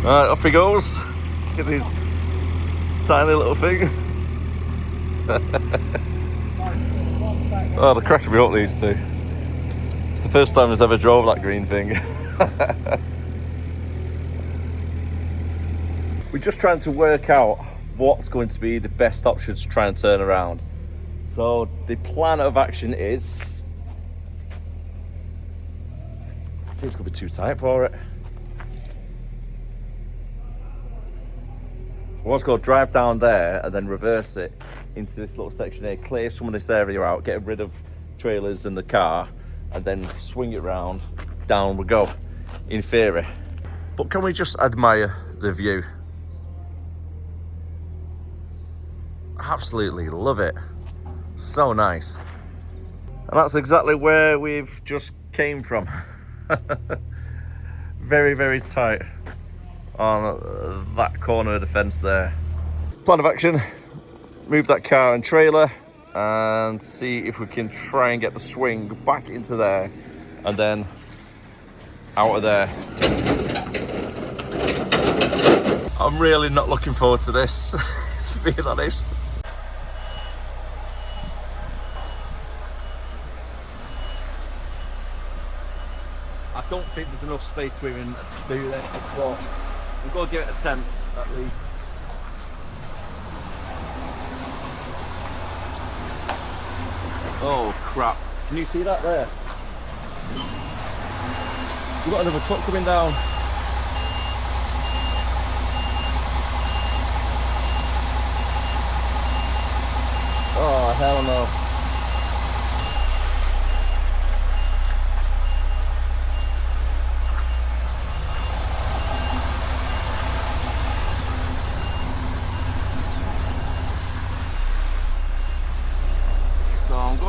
Alright, off he goes. Look at his tiny little thing. Oh, they're cracking me up, these two. It's the first time I've ever drove that green thing. We're just trying to work out what's going to be the best option to try and turn around. So the plan of action is, I think it's going to be too tight for it. Let's go drive down there and then reverse it into this little section here, clear some of this area out, get rid of trailers and the car, and then swing it round, down we go, in theory. But can we just admire the view? Absolutely love it. So nice. And that's exactly where we've just came from. Very, very tight on that corner of the fence there. Plan of action, move that car and trailer and see if we can try and get the swing back into there and then out of there. I'm really not looking forward to this, to be honest. I don't think there's enough space to even do that, but we've got to give it an attempt at least. Oh crap, can you see that there? We've got another truck coming down. Oh hell no.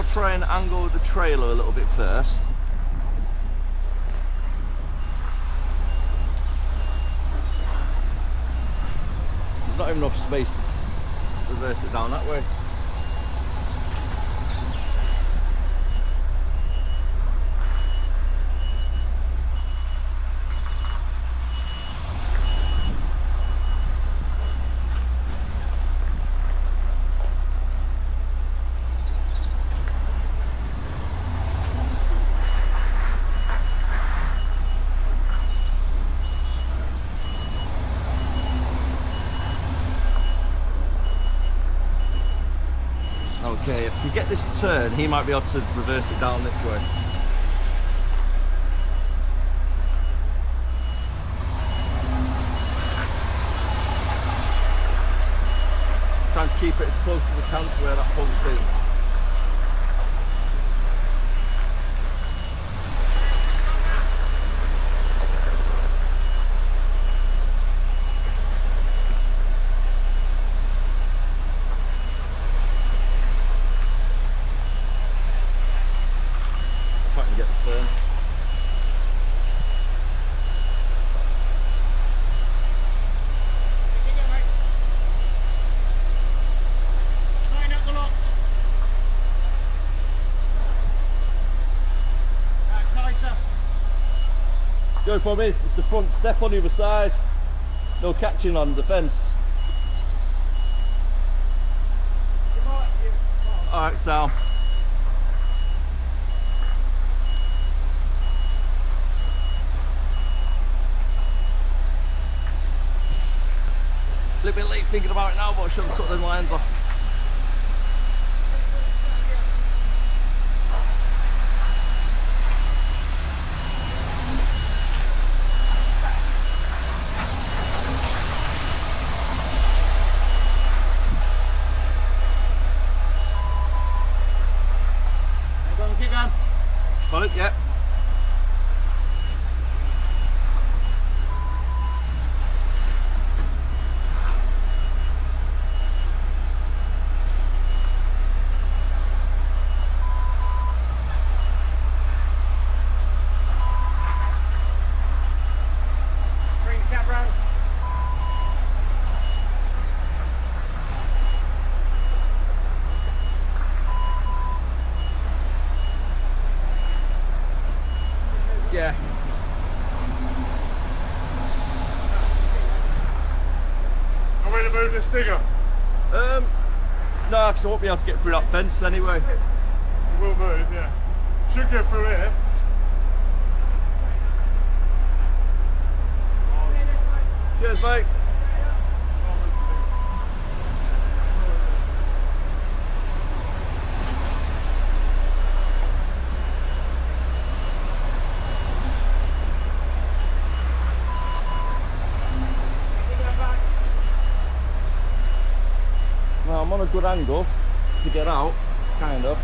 try and angle the trailer a little bit first. There's not even enough space to reverse it down that way. Okay, if we get this turn, he might be able to reverse it down this way. Trying to keep it as close as we can to where that pump is. Get the turn. Tighten up the lock. Tighter. The only problem is, it's the front step on the other side. No catching on the fence. Alright, Sal. A little bit late thinking about it now, but I should have took them lines off. Keep going. Got it? Yep. Bring the cab round. Yeah. I'm ready to move this digger. No, because I won't be able to get through that fence anyway. It will move, yeah. Should go through here. Cheers, mate. Now I'm on a good angle to get out, kind of.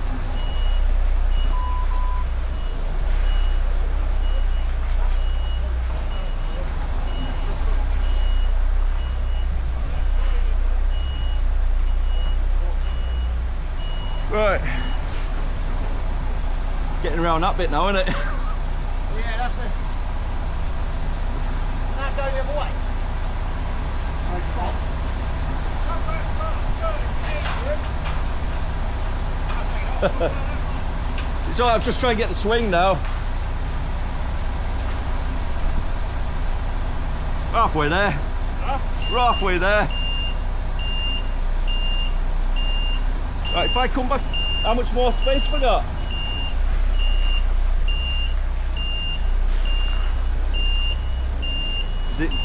Right. Getting around that bit now, isn't it? Yeah, that's it. Now go the other way. It's alright, I'm just trying to get the swing now. We're halfway there. Huh? We're halfway there. Right, if I come back, how much more space have I got?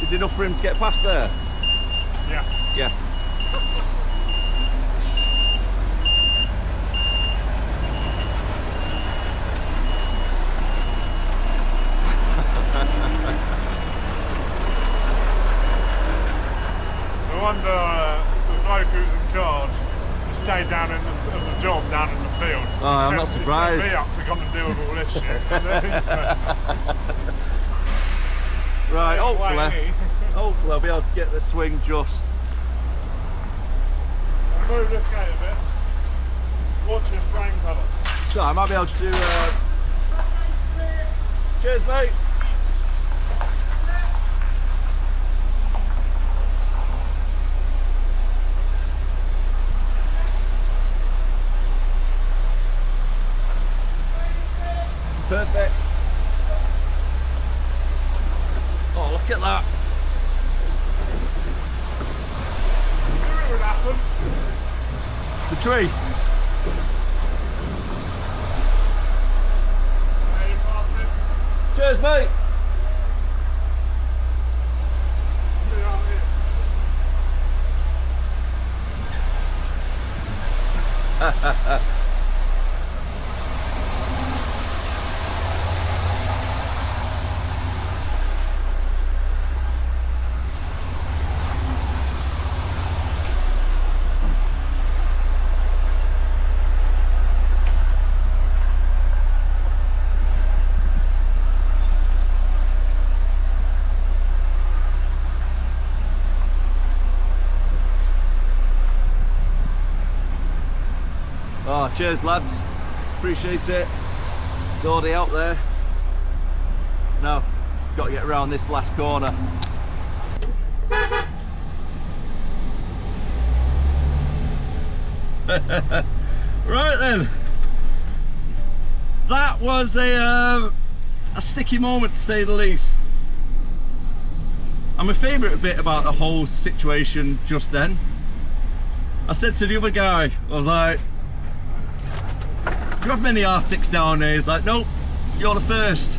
Is it enough for him to get past there? Yeah. Yeah. No wonder the bloke who's in charge stayed down in the job down in the field. Oh, I'm not surprised. He set me up to come and deal with all this shit. Right, hopefully I'll be able to get the swing just. I'll move this gate a bit. Watch his brain colour. So I might be able to. Cheers, mate. Perfect. Oh, look at that. What would happen? The tree. Hey, Martin. Cheers, mate. Get out here. Oh, cheers, lads. Appreciate it. Gordy out there. Now, got to get around this last corner. Right then. That was a sticky moment, to say the least. And my favourite bit about the whole situation just then, I said to the other guy, I was like, do you have many Arctics down there? He's like, nope, you're the first.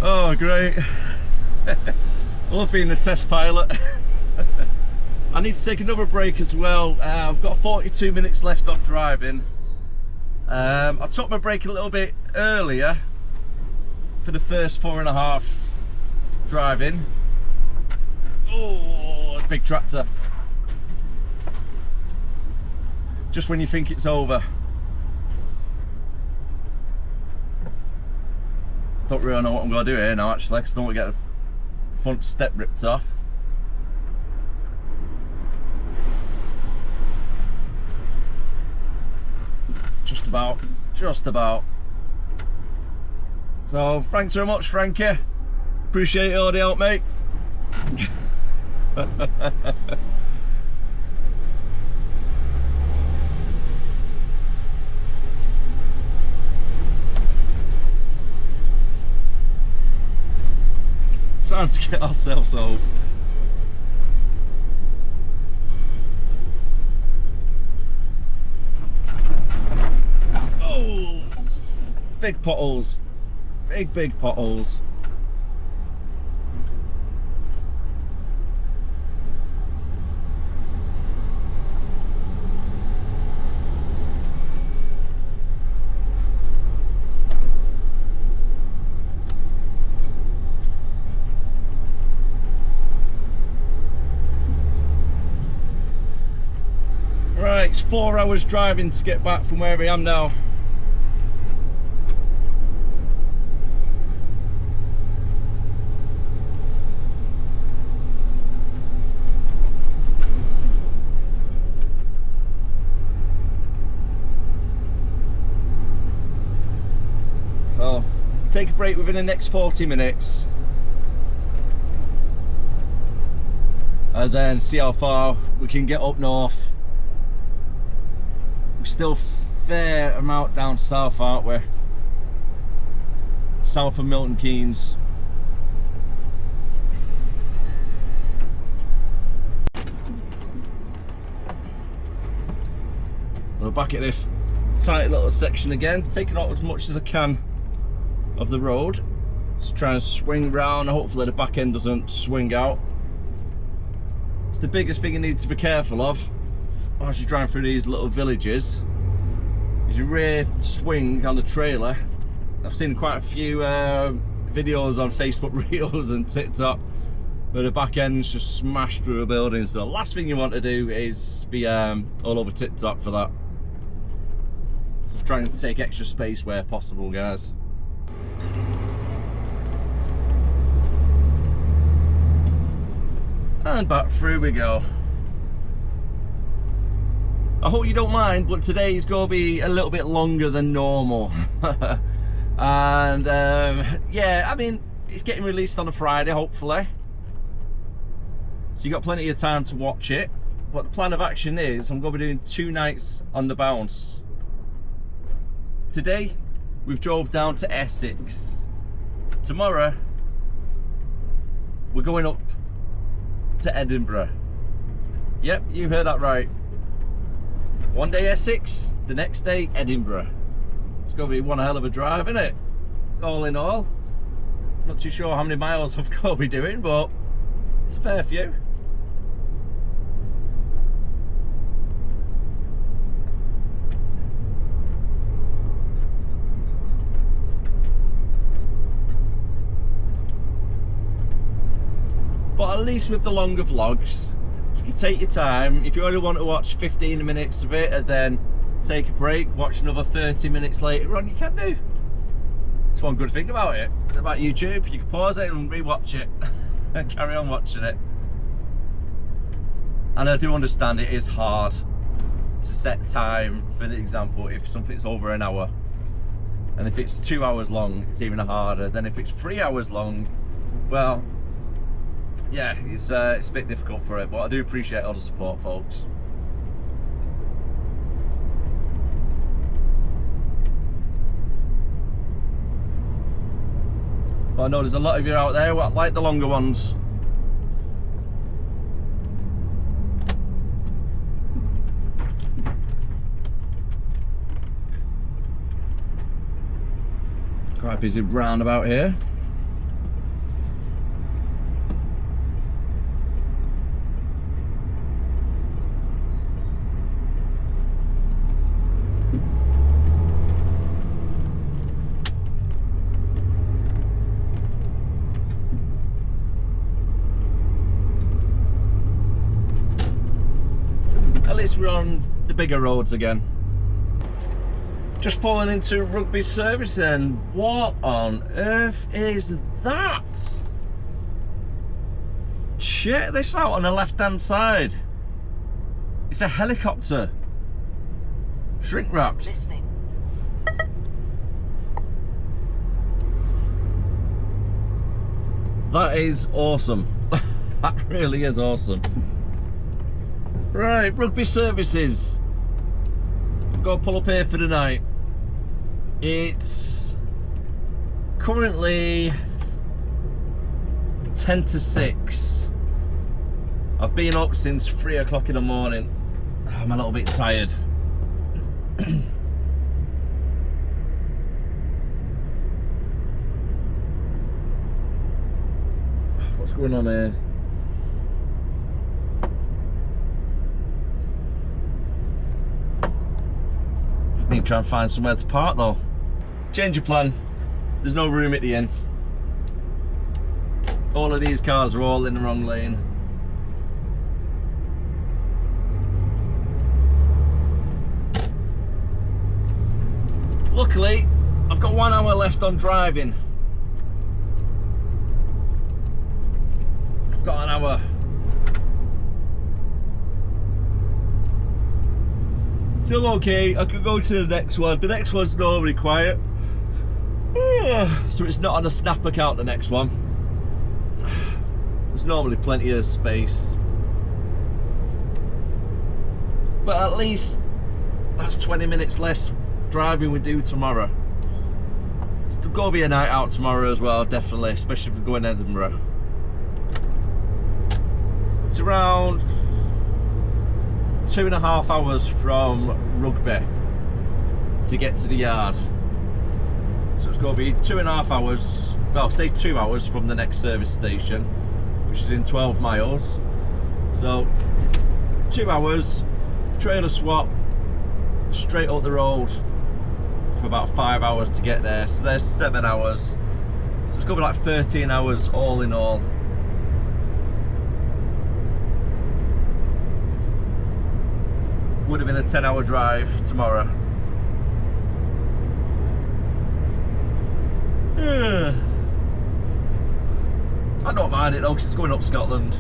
Oh, great. I love being a test pilot. I need to take another break as well. I've got 42 minutes left of driving. I took my break a little bit earlier for the first 4.5 driving. Oh, big tractor. Just when you think it's over. Don't really know what I'm going to do here now, actually, because I don't want to get the front step ripped off. Just about, just about. So, thanks very much, Frankie. Appreciate all the help, mate. Time to get ourselves home. Oh, big potholes, big potholes. It's 4 hours driving to get back from where I am now. So, take a break within the next 40 minutes. And then see how far we can get up north. Still fair amount down south, aren't we? South of Milton Keynes. We're back at this tight little section again, taking out as much as I can of the road. Just try and swing round, hopefully the back end doesn't swing out. It's the biggest thing you need to be careful of as you drive through these little villages, is your rear swing on the trailer. I've seen quite a few videos on Facebook Reels and TikTok where the back end's just smashed through a building. So the last thing you want to do is be all over TikTok for that. Just trying to take extra space where possible, guys. And back through we go. I hope you don't mind, but today's going to be a little bit longer than normal. And yeah, I mean, it's getting released on a Friday, hopefully. So you got plenty of time to watch it. But the plan of action is I'm going to be doing 2 nights on the bounce. Today, we've drove down to Essex. Tomorrow, we're going up to Edinburgh. Yep, you've heard that right. One day Essex, the next day Edinburgh. It's going to be one hell of a drive, isn't it? All in all. Not too sure how many miles I've got to be doing, but it's a fair few. But at least with the longer vlogs, you can take your time. If you only want to watch 15 minutes of it and then take a break, watch another 30 minutes later on, you can do. It's one good thing about it, about YouTube. You can pause it and re-watch it and carry on watching it. And I do understand it is hard to set time. For example, if something's over an hour, and if it's 2 hours long, it's even harder. Then if it's 3 hours long, well, yeah, it's a bit difficult for it, but I do appreciate all the support, folks. But I know there's a lot of you out there who like the longer ones. Quite busy roundabout here. At least we're on the bigger roads again. Just pulling into Rugby Service, and what on earth is that? Check this out on the left hand side. It's a helicopter. Shrink wrapped. Listening. That is awesome. That really is awesome. Right, Rugby Services. Got to pull up here for the night. It's currently 10 to 6. I've been up since 3 o'clock in the morning. I'm a little bit tired. What's going on here? Need to try and find somewhere to park though. Change your plan. There's no room at the inn. All of these cars are all in the wrong lane. Luckily, I've got 1 hour left on driving. I've got an hour. Still okay, I could go to the next one. The next one's normally quiet. So it's not on a snap account, the next one. There's normally plenty of space. But at least that's 20 minutes less driving we do tomorrow. It's going to be a night out tomorrow as well, definitely, especially if we're going to Edinburgh. It's around 2.5 hours from Rugby to get to the yard. So it's going to be 2.5 hours, well, say 2 hours from the next service station, which is in 12 miles. So 2 hours, trailer swap, straight up the road for about 5 hours to get there. So there's 7 hours. So it's going to be like 13 hours all in all. Would have been a 10-hour drive tomorrow. I don't mind it though, because it's going up Scotland.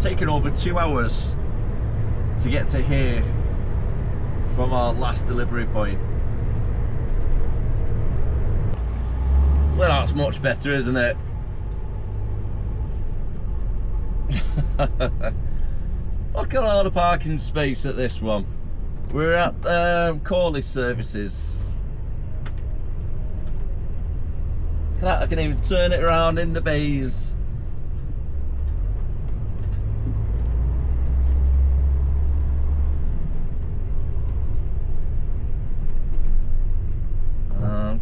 taken over 2 hours to get to here from our last delivery point. Well, that's much better, isn't it? Look at all the parking space at this one. We're at Corley Services. I can even turn it around in the bays.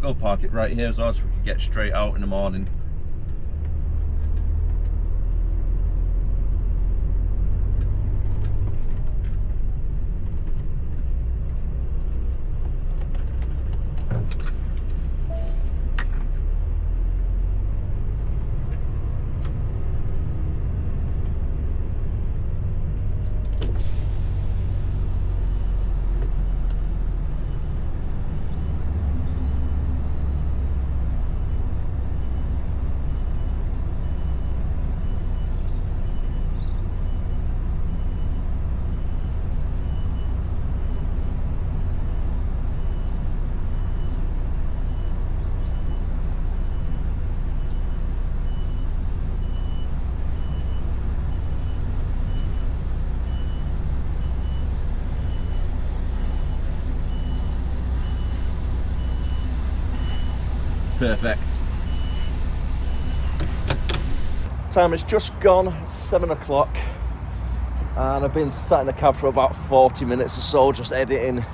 Go park it right here as well so we can get straight out in the morning. Perfect. Time has just gone 7 o'clock and I've been sat in the cab for about 40 minutes or so just editing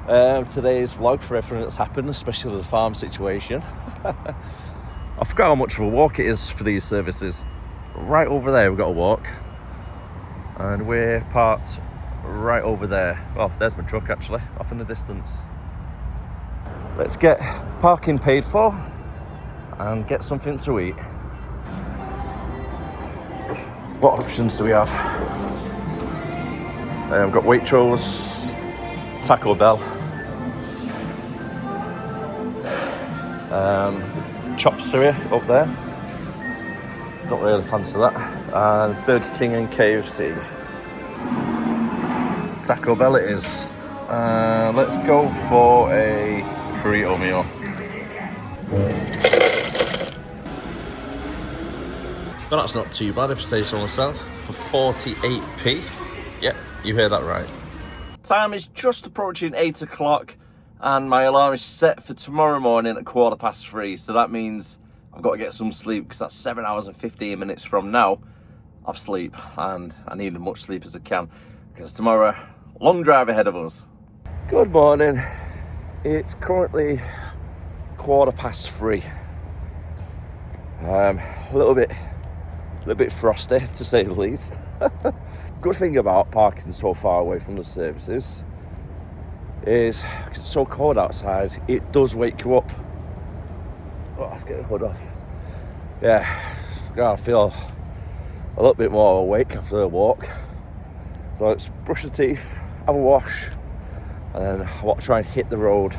today's vlog for everything that's happened, especially the farm situation. I forgot how much of a walk it is for these services. Right over there we've got a walk and we're parked right over there. Oh, there's my truck actually, off in the distance. Let's get parking paid for and get something to eat. What options do we have? We've got Waitrose, Taco Bell, chopped suey up there. Don't really fancy that. And Burger King and KFC. Taco Bell it is. Let's go for a burrito meal. Well, that's not too bad if I say so myself. For 48p. Yep, you heard that right. Time is just approaching 8 o'clock and my alarm is set for tomorrow morning at 3:15. So that means I've got to get some sleep because that's 7 hours and 15 minutes from now of sleep. And I need as much sleep as I can because tomorrow, long drive ahead of us. Good morning. It's currently 3:15. A little bit frosty to say the least. Good thing about parking so far away from the services is because it's so cold outside, it does wake you up. Oh, let's get the hood off. Yeah, I feel a little bit more awake after a walk. So let's brush the teeth, have a wash, and then I want to try and hit the road.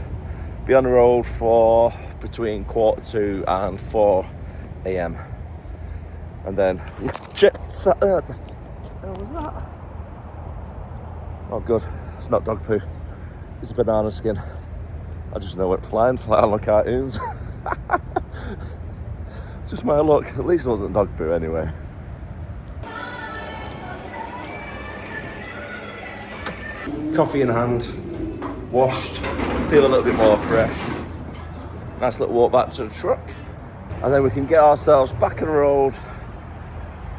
Be on the road for between 2:45 and 4 a.m. And then check. What the hell was that? Oh, good. It's not dog poo. It's a banana skin. I just know it flying on the cartoons. It's just my luck. At least it wasn't dog poo anyway. Coffee in hand, washed, feel a little bit more fresh. Nice little walk back to the truck. And then we can get ourselves back on the road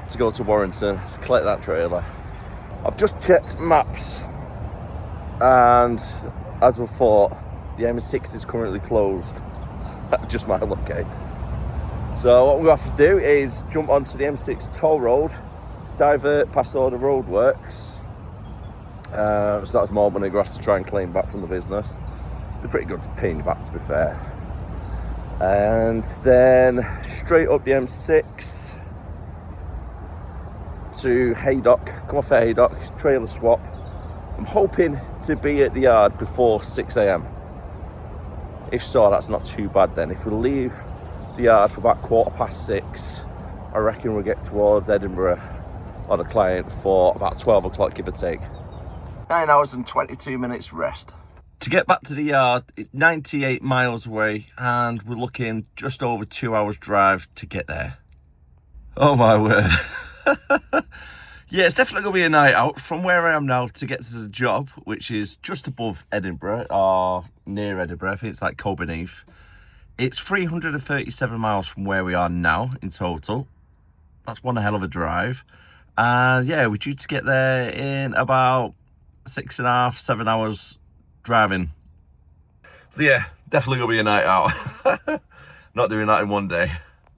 to go to Warrington to collect that trailer. I've just checked maps and as I thought, the M6 is currently closed. Just my luck, eh? So what we have to do is jump onto the M6 toll road, divert past all the roadworks. So that's more money we have to try and claim back from the business. They're pretty good at paying back, to be fair. And then straight up the M6 to Haydock, come off at Haydock, trailer swap. I'm hoping to be at the yard before 6 a.m. If so, that's not too bad then. If we leave the yard for about 6:15, I reckon we'll get towards Edinburgh on a client for about 12 o'clock, give or take. 9 hours and 22 minutes rest. To get back to the yard, it's 98 miles away, and we're looking just over 2 hours drive to get there. Oh my word. Yeah, it's definitely going to be a night out. From where I am now to get to the job, which is just above Edinburgh, or near Edinburgh, I think it's like Copenhagen. It's 337 miles from where we are now in total. That's one hell of a drive. And yeah, we're due to get there in about 6.5, 7 hours driving. So yeah, definitely going to be a night out. Not doing that in one day.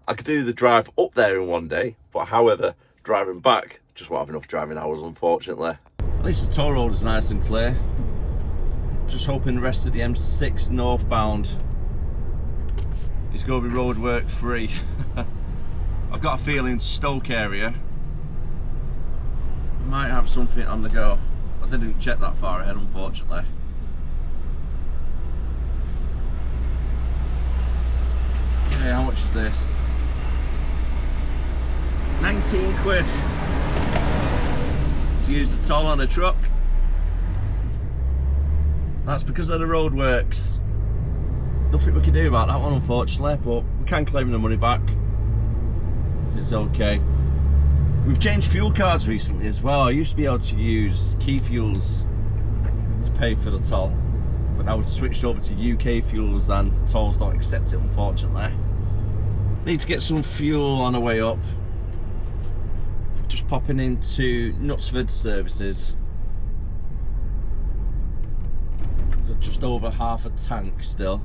I could do the drive up there in one day, but however, driving back, just won't have enough driving hours, unfortunately. At least the toll road is nice and clear. Just hoping the rest of the M6 northbound is going to be roadwork free. I've got a feeling Stoke area might have something on the go. I didn't check that far ahead, unfortunately. Okay, how much is this? 19 quid to use the toll on a truck. That's because of the roadworks. Nothing we can do about that one, unfortunately, but we can claim the money back, so it's okay. We've changed fuel cards recently as well. I used to be able to use key fuels to pay for the toll, but now we've switched over to UK fuels and the tolls don't accept it, unfortunately. Need to get some fuel on the way up. Just popping into Knutsford services. Got just over half a tank still.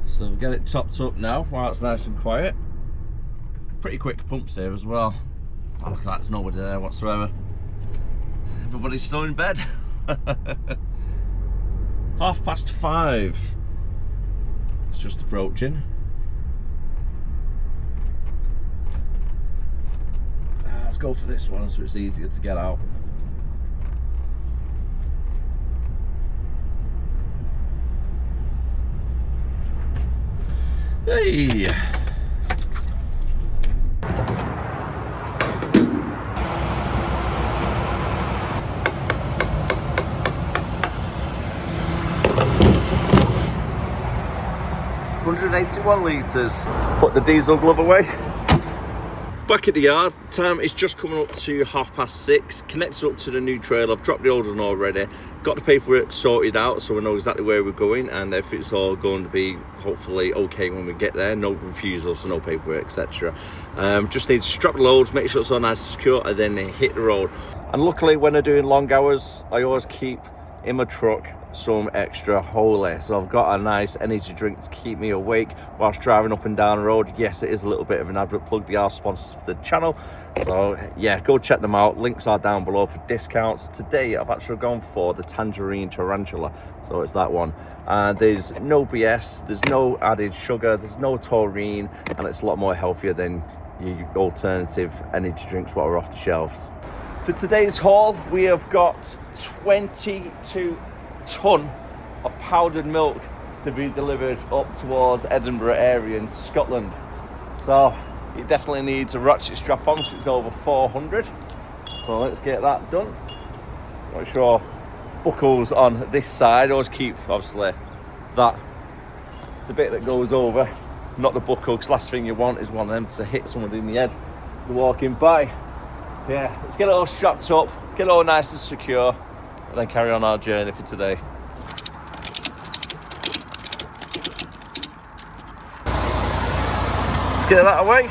So we'll get it topped up now while it's nice and quiet. Pretty quick pumps here as well. Oh, look at that, there's nobody there whatsoever. Everybody's still in bed. 5:30. It's just approaching. Let's go for this one so it's easier to get out. Hey! $181 litres. Put the diesel glove away. Back at the yard, time is just coming up to 6:30. Connected up to the new trail. I've dropped the old one already. Got the paperwork sorted out so we know exactly where we're going, and if it's all going to be hopefully okay when we get there. No refusals, no paperwork, etc. Just need to strap the load, make sure it's all nice and secure, and then hit the road. And luckily when I'm doing long hours, I always keep in my truck some extra holy, so I've got a nice energy drink to keep me awake whilst driving up and down the road. Yes, it is a little bit of an advert plug. They are sponsors for the channel, so yeah, go check them out. Links are down below for discounts. Today I've actually gone for the Tangerine Tarantula, so it's that one, and there's no BS, there's no added sugar, there's no taurine, and it's a lot more healthier than your alternative energy drinks what are off the shelves. For today's haul, we have got 22 ton of powdered milk to be delivered up towards Edinburgh area in Scotland. So you definitely need to ratchet strap on because it's over 400. So let's get that done. Not sure buckles on this side. Always keep obviously that the bit that goes over, not the buckle, because last thing you want is one of them to hit someone in the head as they're walking by. Yeah, let's get it all strapped up, get it all nice and secure, and then carry on our journey for today. Let's get that away.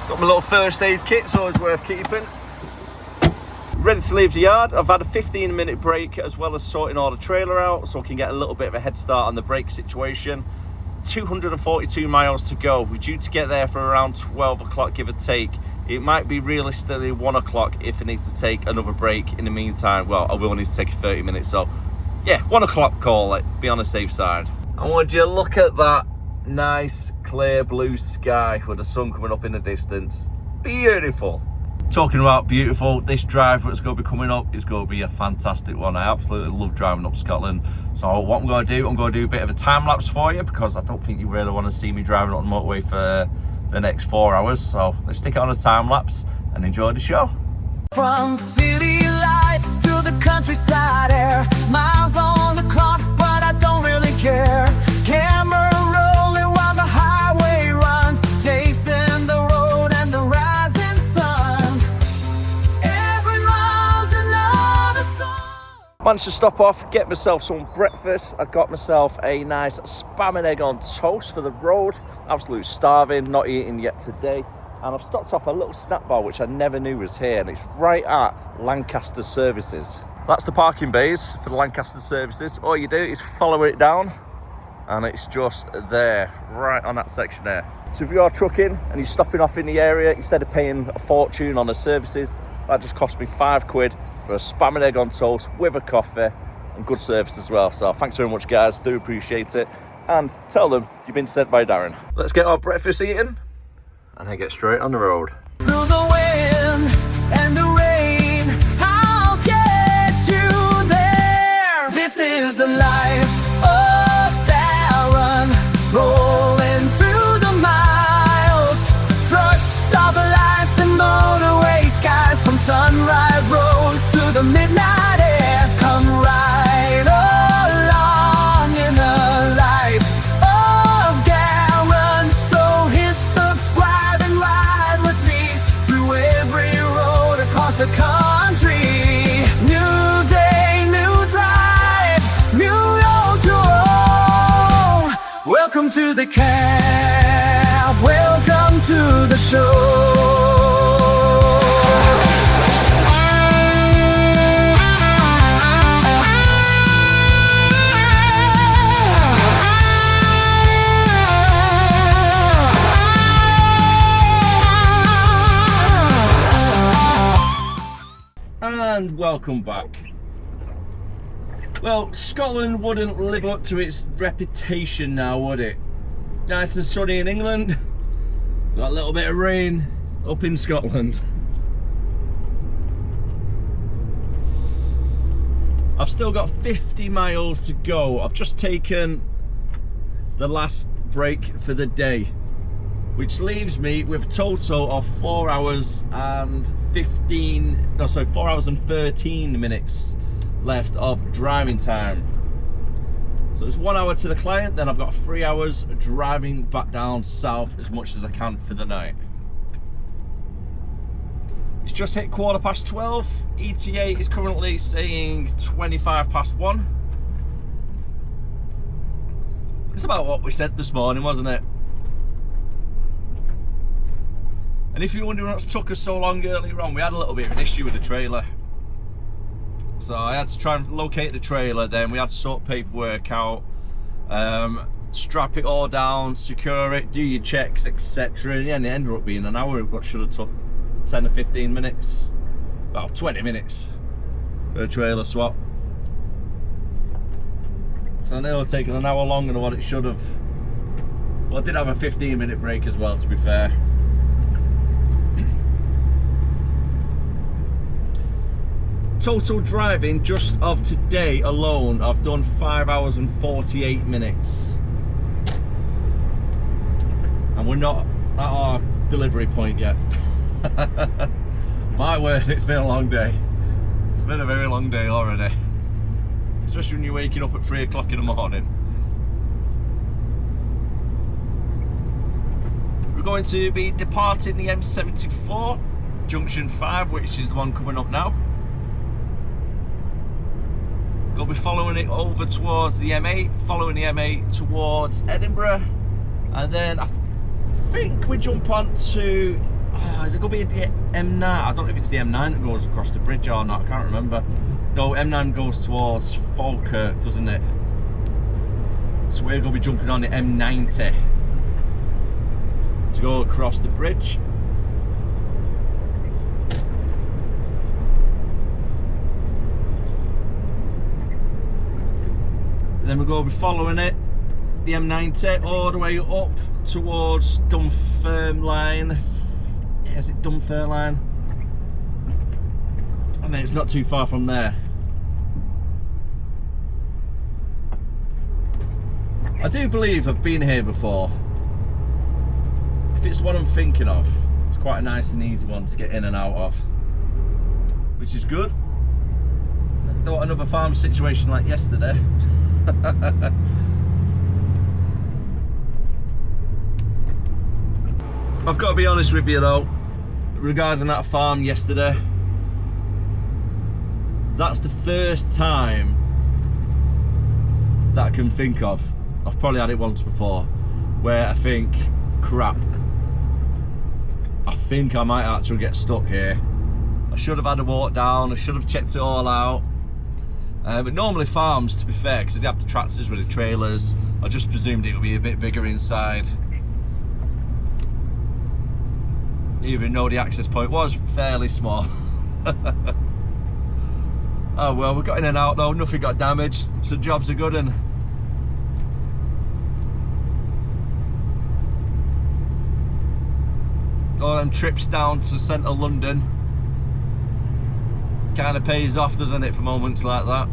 Got my little first aid kit, so it's worth keeping. Ready to leave the yard. I've had a 15-minute break as well as sorting all the trailer out so I can get a little bit of a head start on the brake situation. 242 miles to go. We're due to get there for around 12 o'clock, give or take. It might be realistically 1 o'clock if I need to take another break in the meantime. Well, I will need to take a 30 minutes, so yeah, 1 o'clock call it, be on the safe side. And would you look at that nice clear blue sky with the sun coming up in the distance. Beautiful. Talking about beautiful, this drive that's going to be coming up is going to be a fantastic one. I absolutely love driving up Scotland. So what I'm going to do a bit of a time lapse for you, because I don't think you really want to see me driving on the motorway for the next 4 hours. So let's stick it on a time lapse and enjoy the show. From city lights to the countryside air, miles on the clock, but I don't really care. Camera rolling while the highway runs, chasing the road and the rising sun. Every mile's another storm. Managed to stop off, get myself some breakfast. I got myself a nice spam and egg on toast for the road. Absolute starving, not eating yet today. And I've stopped off a little snack bar which I never knew was here, and it's right at Lancaster Services. That's the parking bays for the Lancaster Services. All you do is follow it down and it's just there, right on that section there. So if you are trucking and you're stopping off in the area, instead of paying a fortune on the services, that just cost me £5 for a spam and egg on toast with a coffee and good service as well. So thanks very much guys, do appreciate it. And tell them you've been sent by Darren. Let's get our breakfast eaten and then get straight on the road. Through the wind and the rain, I'll get you there. This is the life of Darren, rolling through the miles. Truck stop lights and motorway skies, from sunrise roads to the midnight air. Come right along in the life of Darren. So hit subscribe and ride with me through every road across the country. New day, new drive, new road to home. Welcome to the cab, welcome to the show. And welcome back. Well, Scotland wouldn't live up to its reputation now, would it? Nice and sunny in England, got a little bit of rain up in Scotland. I've still got 50 miles to go. I've just taken the last break for the day, which leaves me with a total of 4 hours and 4 hours and 13 minutes left of driving time. So it's 1 hour to the client, then I've got 3 hours driving back down south as much as I can for the night. It's just hit 12:15. ETA is currently saying 1:25. It's about what we said this morning, wasn't it? And if you're wondering what's took us so long earlier on, we had a little bit of an issue with the trailer. So I had to try and locate the trailer, then we had to sort paperwork out, strap it all down, secure it, do your checks, etc. And yeah, it ended up being an hour, what should have took 10 or 15 minutes. Well, 20 minutes for a trailer swap. So I know it's taken an hour longer than what it should have. Well, I did have a 15-minute break as well, to be fair. Total driving just of today alone, I've done 5 hours and 48 minutes. And we're not at our delivery point yet. My word, it's been a long day. It's been a very long day already. Especially when you're waking up at 3 o'clock in the morning. We're going to be departing the M74, Junction 5, which is the one coming up now. We'll be following it over towards the M8, following the M8 towards Edinburgh, and then I think we jump on to, is it going to be the M9? I don't know if it's the M9 that goes across the bridge or not, I can't remember. No, M9 goes towards Falkirk, doesn't it? So we're going to be jumping on the M90 to go across the bridge. Then we're going to be following it, the M90, all the way up towards Dunfermline. Is it Dunfermline? I think it's not too far from there. I do believe I've been here before. I if it's what I'm thinking of, it's quite a nice and easy one to get in and out of, which is good. Don't want another farm situation like yesterday. I've got to be honest with you though, regarding that farm yesterday, that's the first time that I can think of. I've probably had it once before where I think, crap, I think I might actually get stuck here. I should have had a walk down, I should have checked it all out. But normally farms, to be fair, because they have the tractors with the trailers, I just presumed it would be a bit bigger inside. Even though the access point was fairly small. Oh well, we got in and out though, nothing got damaged, so jobs are good. And all them trips down to central London kind of pays off, doesn't it, for moments like that.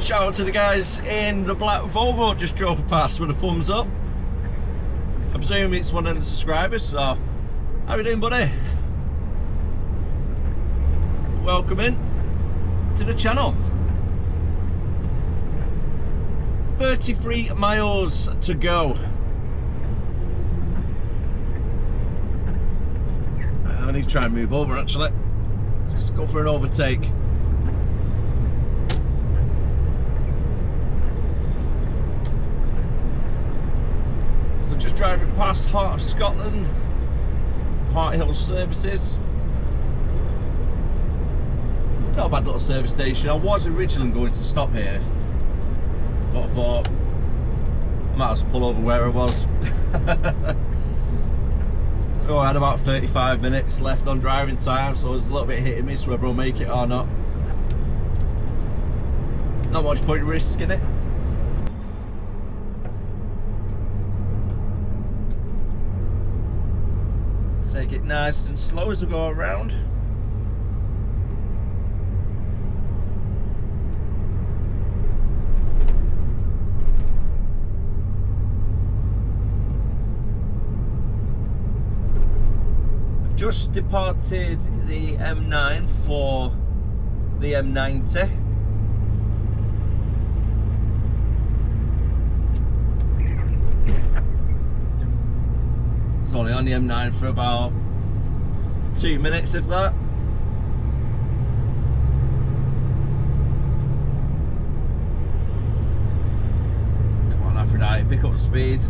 Shout out to the guys in the black Volvo just drove past with a thumbs up. I presume it's one of the subscribers, so how you doing, buddy? Welcome in to the channel. 33 miles to go. I need to try and move over actually. Just go for an overtake. We're just driving past Heart of Scotland, Heart Hill Services. Not a bad little service station. I was originally going to stop here, but I thought I might as well pull over where I was. Oh, I had about 35 minutes left on driving time, so it was a little bit hit and miss whether I'll make it or not. Not much point risking it. Take it nice and slow as we go around. Just departed the M9 for the M90. It's only on the M9 for about 2 minutes, if that. Come on, Aphrodite, pick up the speed.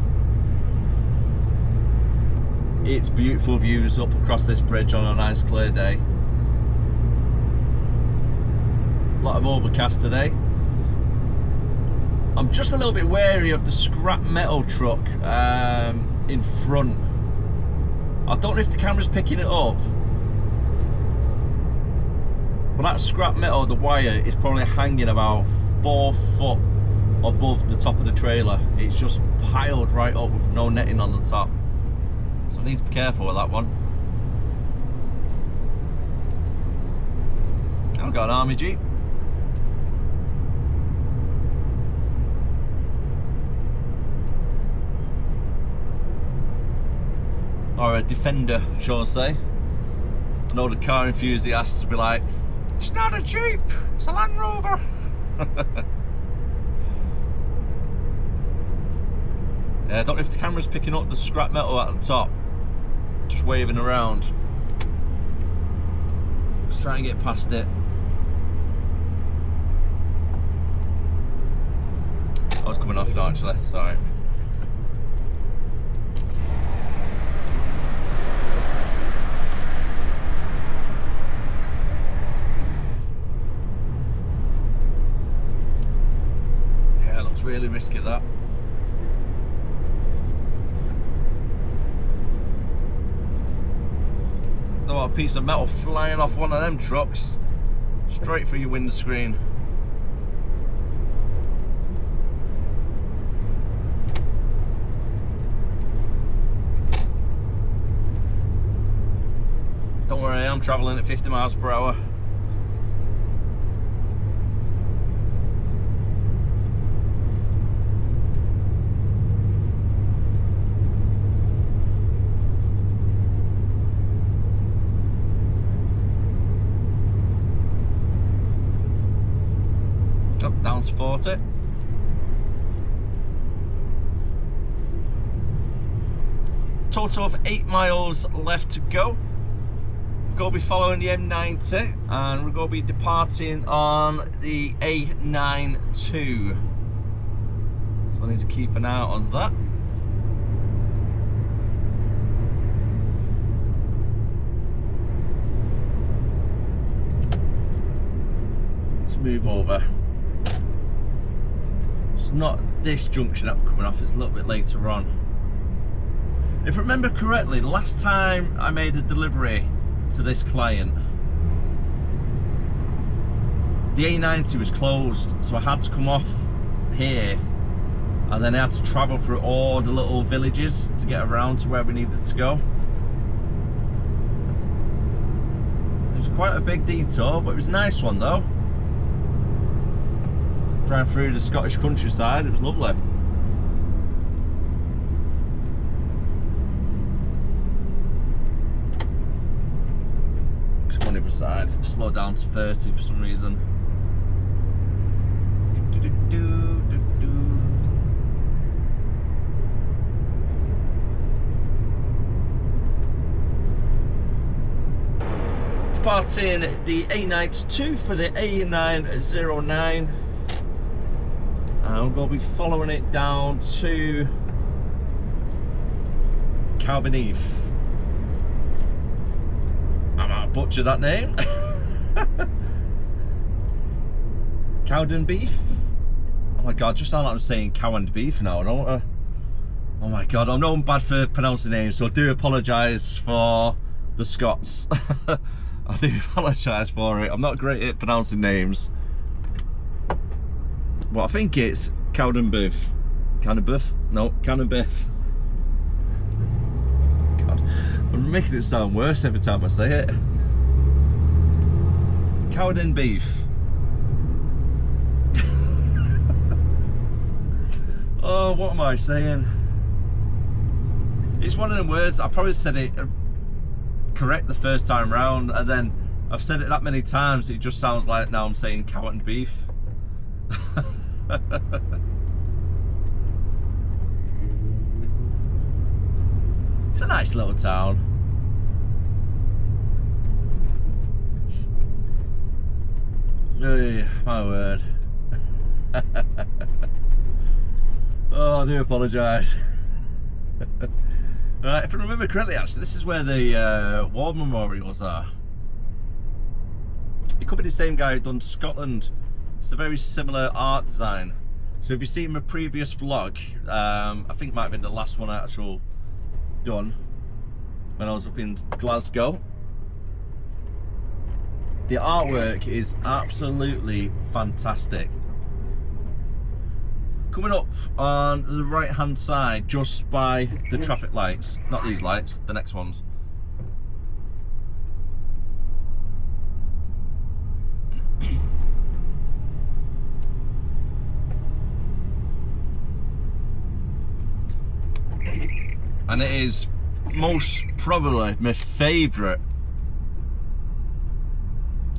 It's beautiful views up across this bridge on a nice clear day. A lot of overcast today. I'm just a little bit wary of the scrap metal truck in front. I don't know if the camera's picking it up, but that scrap metal, the wire, is probably hanging about 4 foot above the top of the trailer. It's just piled right up with no netting on the top. So I need to be careful with that one. I've got an army jeep. Or a Defender, shall I say. I know the car enthusiasts will be like, it's not a Jeep, it's a Land Rover. I don't know if the camera's picking up the scrap metal at the top. Just waving around. Let's try and get past it. I was coming off now actually, sorry. Yeah, it looks really risky that. A piece of metal flying off one of them trucks straight through your windscreen. Don't worry, I'm travelling at 50 miles per hour. 40. Total of 8 miles left to go. We're going to be following the M90 and we're going to be departing on the A92. So I need to keep an eye out on that. Let's move over. It's not this junction that we're coming off, it's a little bit later on. If I remember correctly, the last time I made a delivery to this client, the A90 was closed, so I had to come off here and then I had to travel through all the little villages to get around to where we needed to go. It was quite a big detour, but it was a nice one though. Driving through the Scottish countryside, it was lovely. On the other side, slow down to 30 for some reason. Departing the A92 for the A909, and we're going to be following it down to Cowbeneath. I might butcher that name. Cowden beef. Oh my god, just sound like I'm saying cow and beef now, don't I? Oh my god, I know I'm bad for pronouncing names, so I do apologise for the Scots. I do apologise for it. I'm not great at pronouncing names. But I think it's Cowden beef. Cowden beef? No, Cowden beef. God, I'm making it sound worse every time I say it. Cowden beef. Oh, what am I saying? It's one of them words, I probably said it correct the first time round, and then I've said it that many times it just sounds like now I'm saying cow and beef. It's a nice little town. Oh, my word. Oh, I do apologise. Right, if I remember correctly, actually, this is where the war memorials are. It could be the same guy who done Scotland. It's a very similar art design. So if you've seen my previous vlog, I think it might have been the last one I actually done when I was up in Glasgow. The artwork is absolutely fantastic. Coming up on the right hand side, just by the traffic lights, not these lights, the next ones. And it is most probably my favourite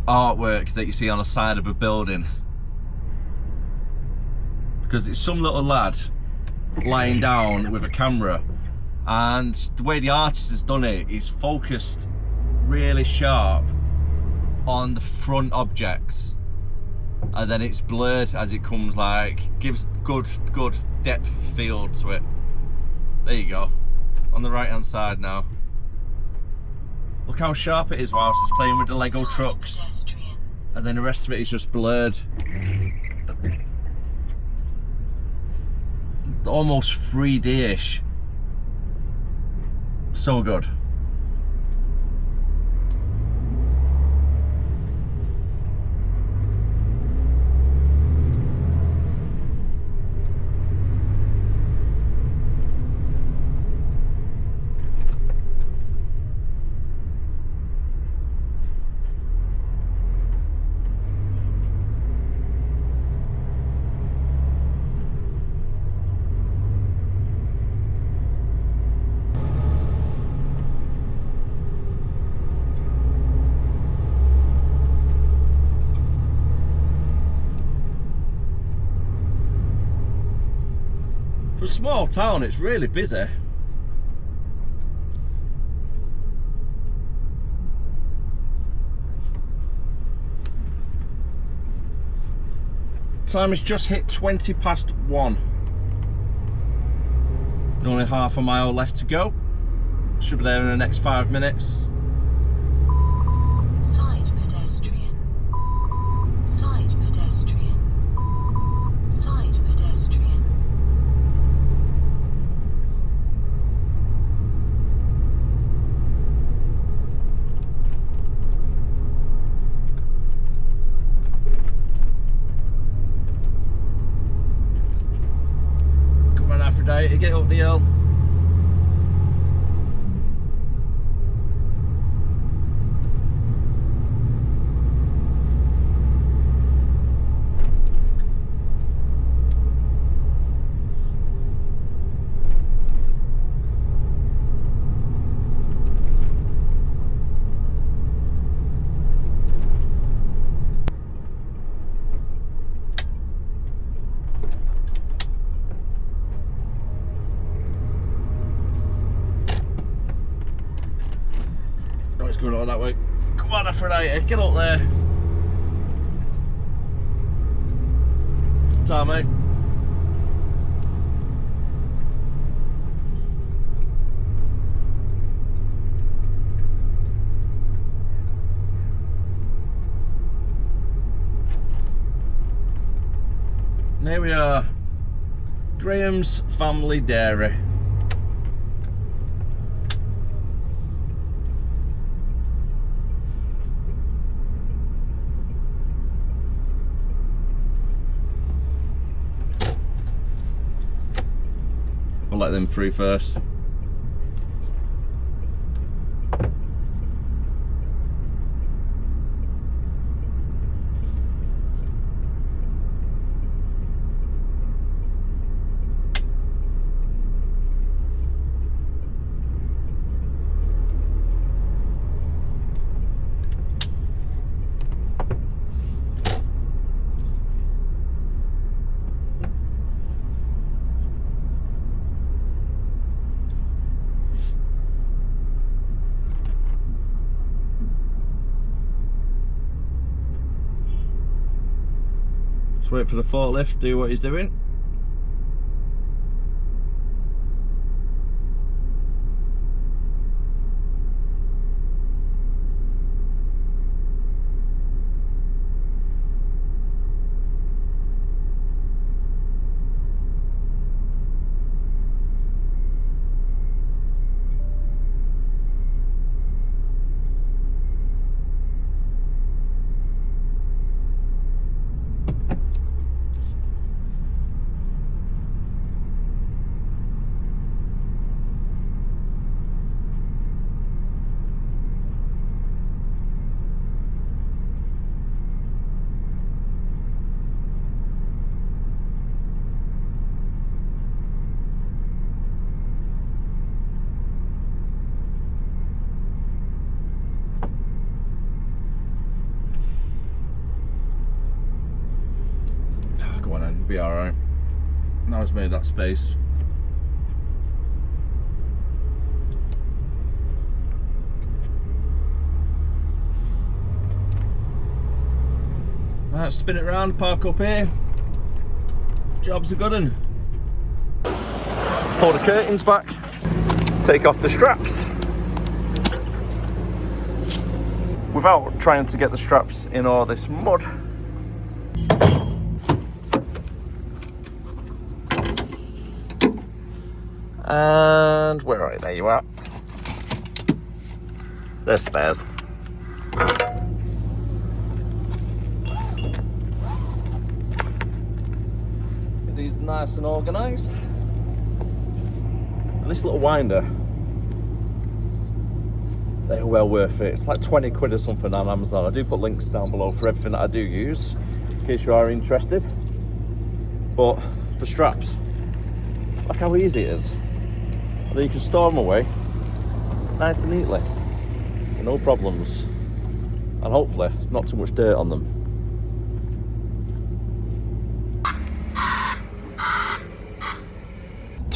artwork that you see on the side of a building, because it's some little lad lying down with a camera, and the way the artist has done it is focused really sharp on the front objects, and then it's blurred as it comes, like gives good depth field to it. There you go, on the right hand side now. Look how sharp it is whilst it's playing with the Lego trucks, and then the rest of it is just blurred. Almost 3D-ish. So good. small town, it's really busy. Time has just hit 20 past 1. Only half a mile left to go. Should be there in the next 5 minutes. Side pedestrian. Side pedestrian. Side pedestrian. Come on, Aphrodite, get up the hill. Going on that way. Come on, Aphrodite, get up there. Time, mate. And here we are, Graham's Family Dairy. We'll let them through first. Wait for the forklift, do what he's doing. Go on then, be alright. Now it's made that space. Right, spin it round, park up here. Job's a good one. Pull the curtains back. Take off the straps. Without trying to get the straps in all this mud. And where are you? There you are. There's spares. Get these nice and organised. And this little winder, they're well worth it. It's like 20 quid or something on Amazon. I do put links down below for everything that I do use, in case you are interested. But for straps, look how easy it is. And then you can store them away nice and neatly, no problems, and hopefully not too much dirt on them.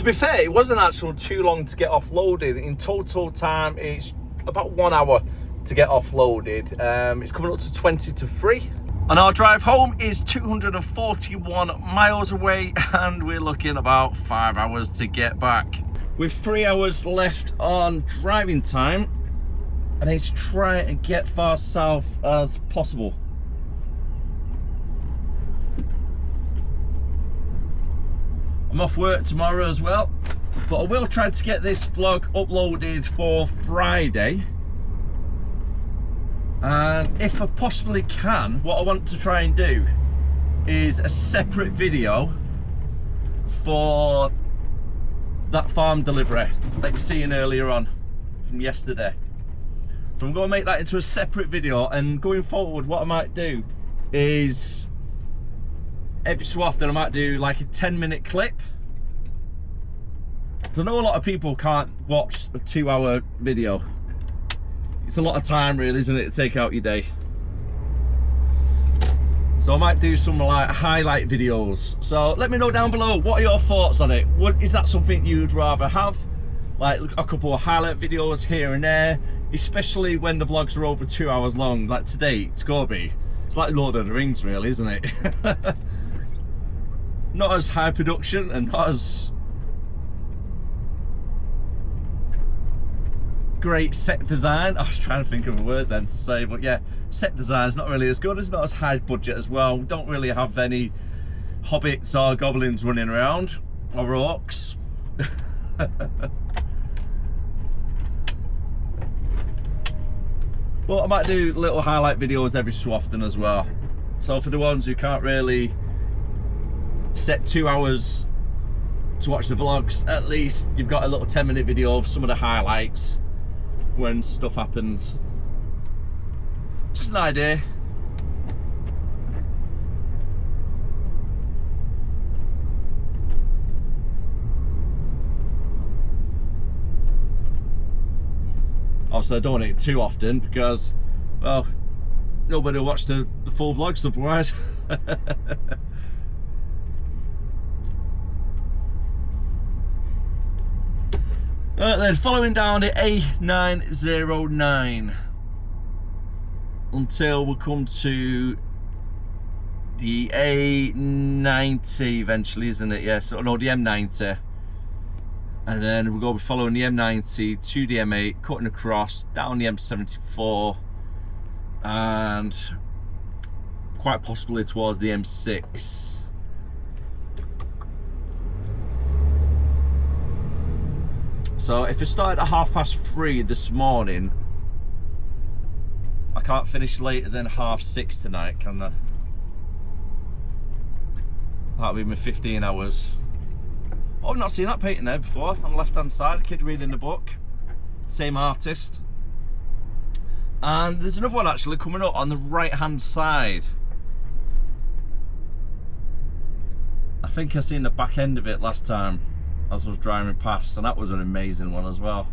be fair, it wasn't actually too long to get offloaded. In total time, it's about 1 hour to get offloaded. It's coming up to 20 to 3. And our drive home is 241 miles away, and we're looking about 5 hours to get back. With 3 hours left on driving time, and it's try and get far south as possible. I'm off work tomorrow as well, but I will try to get this vlog uploaded for Friday. And if I possibly can, what I want to try and do is a separate video for that farm delivery that you're seeing earlier on from yesterday. So I'm going to make that into a separate video, and going forward what I might do is every so often I might do like a 10-minute clip. Because I know a lot of people can't watch a 2-hour video. It's a lot of time really, isn't it, to take out your day. So I might do some like highlight videos. So let me know down below, what are your thoughts on it? Is that something you'd rather have? Like a couple of highlight videos here and there, especially when the vlogs are over 2 hours long, like today. It's like Lord of the Rings really, isn't it? Not as high production and not as great set design. I was trying to think of a word then to say, but yeah, set design is not really as good. It's not as high budget as well. We don't really have any hobbits or goblins running around, or orcs. But I might do little highlight videos every so often as well. So for the ones who can't really set 2 hours to watch the vlogs, at least you've got a little 10-minute video of some of the highlights when stuff happens. Just an idea. Obviously I don't want it too often because, well, nobody will watch the full vlogs otherwise. Right then, following down the A909 until we come to the A90 eventually, isn't it? Yes, yeah, so, no, the M90. And then we'll go following the M90 to the M8, cutting across, down the M74, and quite possibly towards the M6. So if it started at 3:30 this morning, I can't finish later than 6:30 tonight, can I? That'll be my 15 hours. Oh, I've not seen that painting there before, on the left hand side, a kid reading the book. Same artist. And there's another one actually coming up on the right hand side. I think I seen the back end of it last time as I was driving past, and that was an amazing one as well.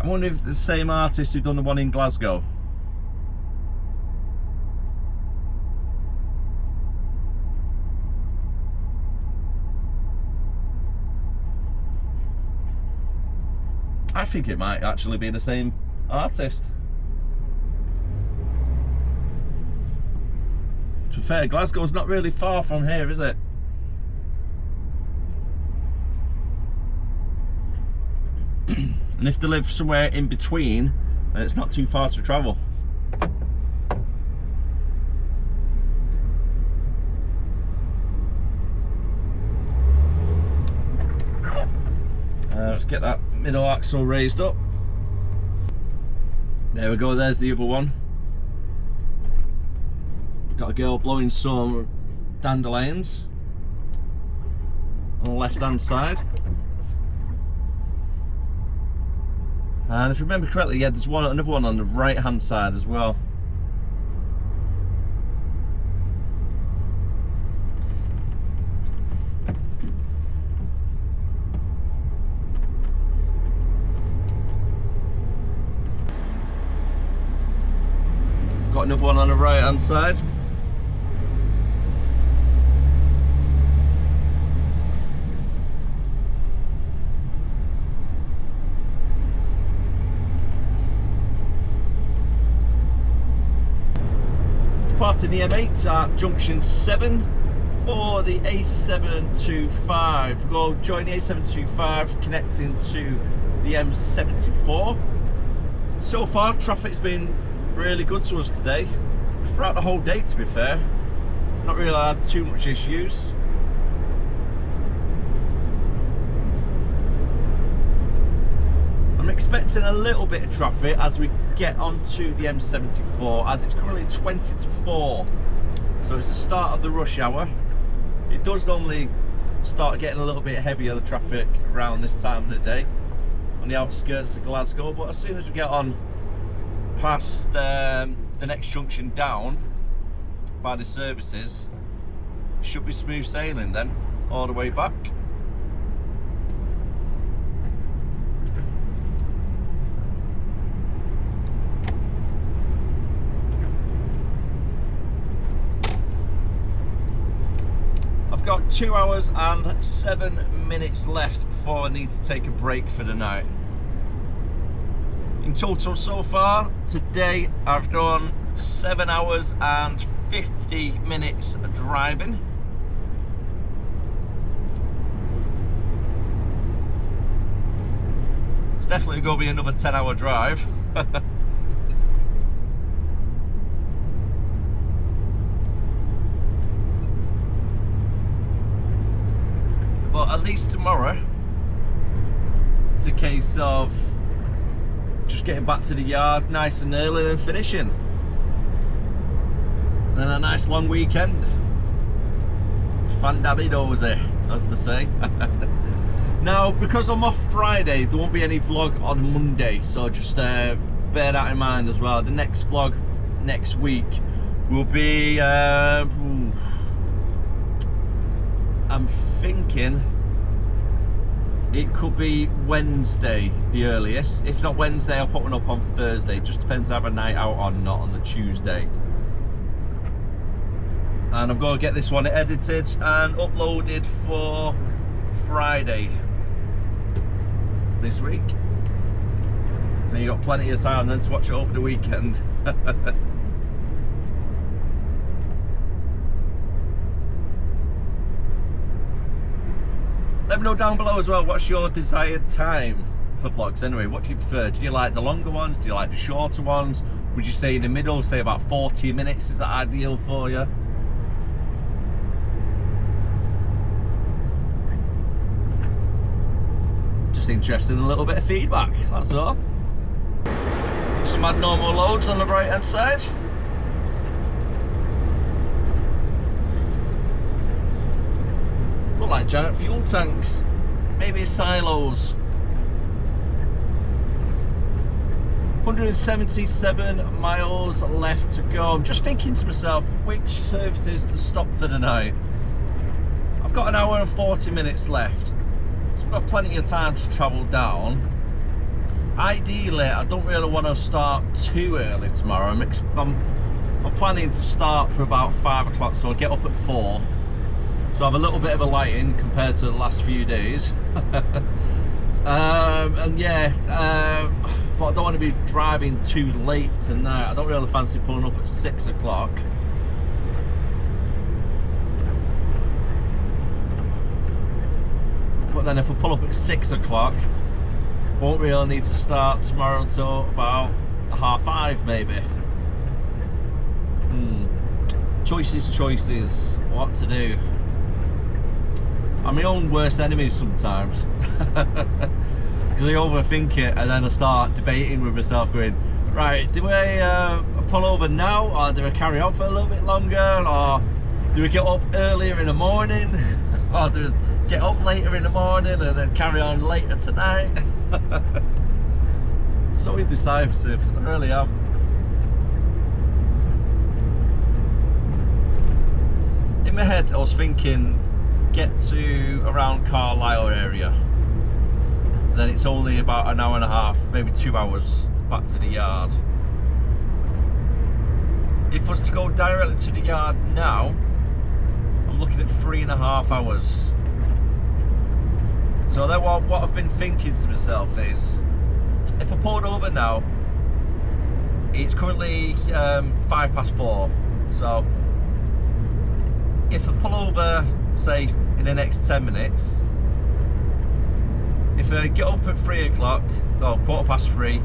I wonder if it's the same artist who done the one in Glasgow. I think it might actually be the same artist. To be fair, Glasgow's not really far from here, is it? And if they live somewhere in between, then it's not too far to travel. Let's get that middle axle raised up. There we go, there's the other one. Got a girl blowing some dandelions on the left hand side. And if you remember correctly, yeah, there's another one on the right hand side as well. Got another one on the right hand side. starting the M8 at junction 7 for the A725. Go join the A725 connecting to the M74. So far traffic's been really good to us today, throughout the whole day to be fair. Not really had too much issues. I'm expecting a little bit of traffic as we get onto the M74, as it's currently 20 to 4. So it's the start of the rush hour. It does normally start getting a little bit heavier, the traffic, around this time of the day on the outskirts of Glasgow. But as soon as we get on past the next junction down by the services, it should be smooth sailing then, all the way back. I've got 2 hours and 7 minutes left before I need to take a break for the night. In total so far, today I've done 7 hours and 50 minutes driving. It's definitely going to be another 10-hour drive. But at least tomorrow, it's a case of just getting back to the yard nice and early and finishing. And a nice long weekend. Fandabidozy, as they say. Now, because I'm off Friday, there won't be any vlog on Monday, so just bear that in mind as well. The next vlog next week will be, I'm thinking it could be Wednesday, the earliest. If not Wednesday, I'll put one up on Thursday. Just depends if I have a night out or not on the Tuesday. And I'm going to get this one edited and uploaded for Friday this week. So you've got plenty of time then to watch it over the weekend. Let me know down below as well, what's your desired time for vlogs anyway? What do you prefer? Do you like the longer ones? Do you like the shorter ones? Would you say in the middle, say about 40 minutes, is that ideal for you? Just interested in a little bit of feedback, that's all. Some abnormal loads on the right hand side. Look like giant fuel tanks, maybe silos. 177 miles left to go. I'm just thinking to myself, which services to stop for the night? I've got an hour and 40 minutes left, so I've got plenty of time to travel down. Ideally, I don't really want to start too early tomorrow. I'm planning to start for about 5 o'clock, so I'll get up at 4. So I have a little bit of a lighting compared to the last few days. And yeah, but I don't want to be driving too late tonight. I don't really fancy pulling up at 6 o'clock. But then if I pull up at 6 o'clock, won't really need to start tomorrow until about 5:30 maybe. Choices, what to do. I'm my own worst enemy sometimes. Because I overthink it and then I start debating with myself going, right, do I pull over now, or do I carry on for a little bit longer, or do we get up earlier in the morning, or do I get up later in the morning and then carry on later tonight? So indecisive, I really am. In my head I was thinking get to around Carlisle area, and then it's only about an hour and a half, maybe 2 hours back to the yard. If I was to go directly to the yard now, I'm looking at 3.5 hours. So then what I've been thinking to myself is, if I pulled over now, it's currently 4:05. So if I pull over, say in the next 10 minutes, if I get up at 3 o'clock or 3:15,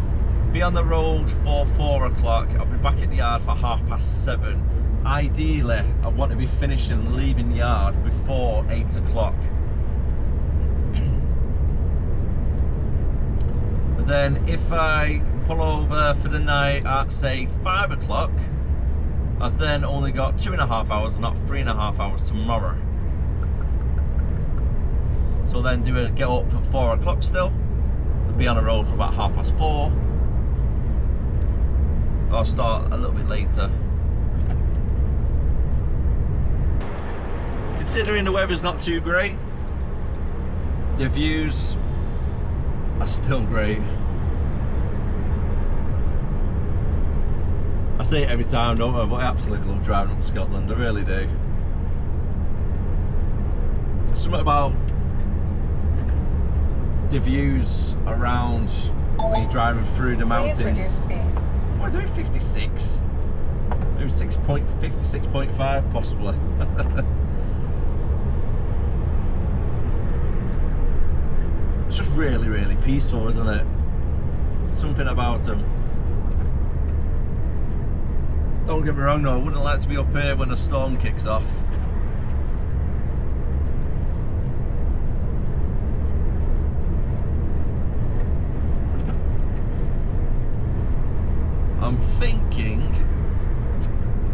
be on the road for 4 o'clock, I'll be back at the yard for 7:30. Ideally, I want to be finishing and leaving the yard before 8 o'clock. But then if I pull over for the night at say 5 o'clock, I've then only got 2.5 hours, not 3.5 hours tomorrow. So then get up at 4 o'clock still, be on the road for about 4:30. I'll start a little bit later. Considering the weather's not too great, the views are still great. I say it every time, don't I? But I absolutely love driving up to Scotland, I really do. Something about the views around when you're driving through the Please reduce mountains. speed. Am I doing 56? Maybe 56.5 possibly. It's just really, really peaceful, isn't it? Something about them. Don't get me wrong though, I wouldn't like to be up here when a storm kicks off. I'm thinking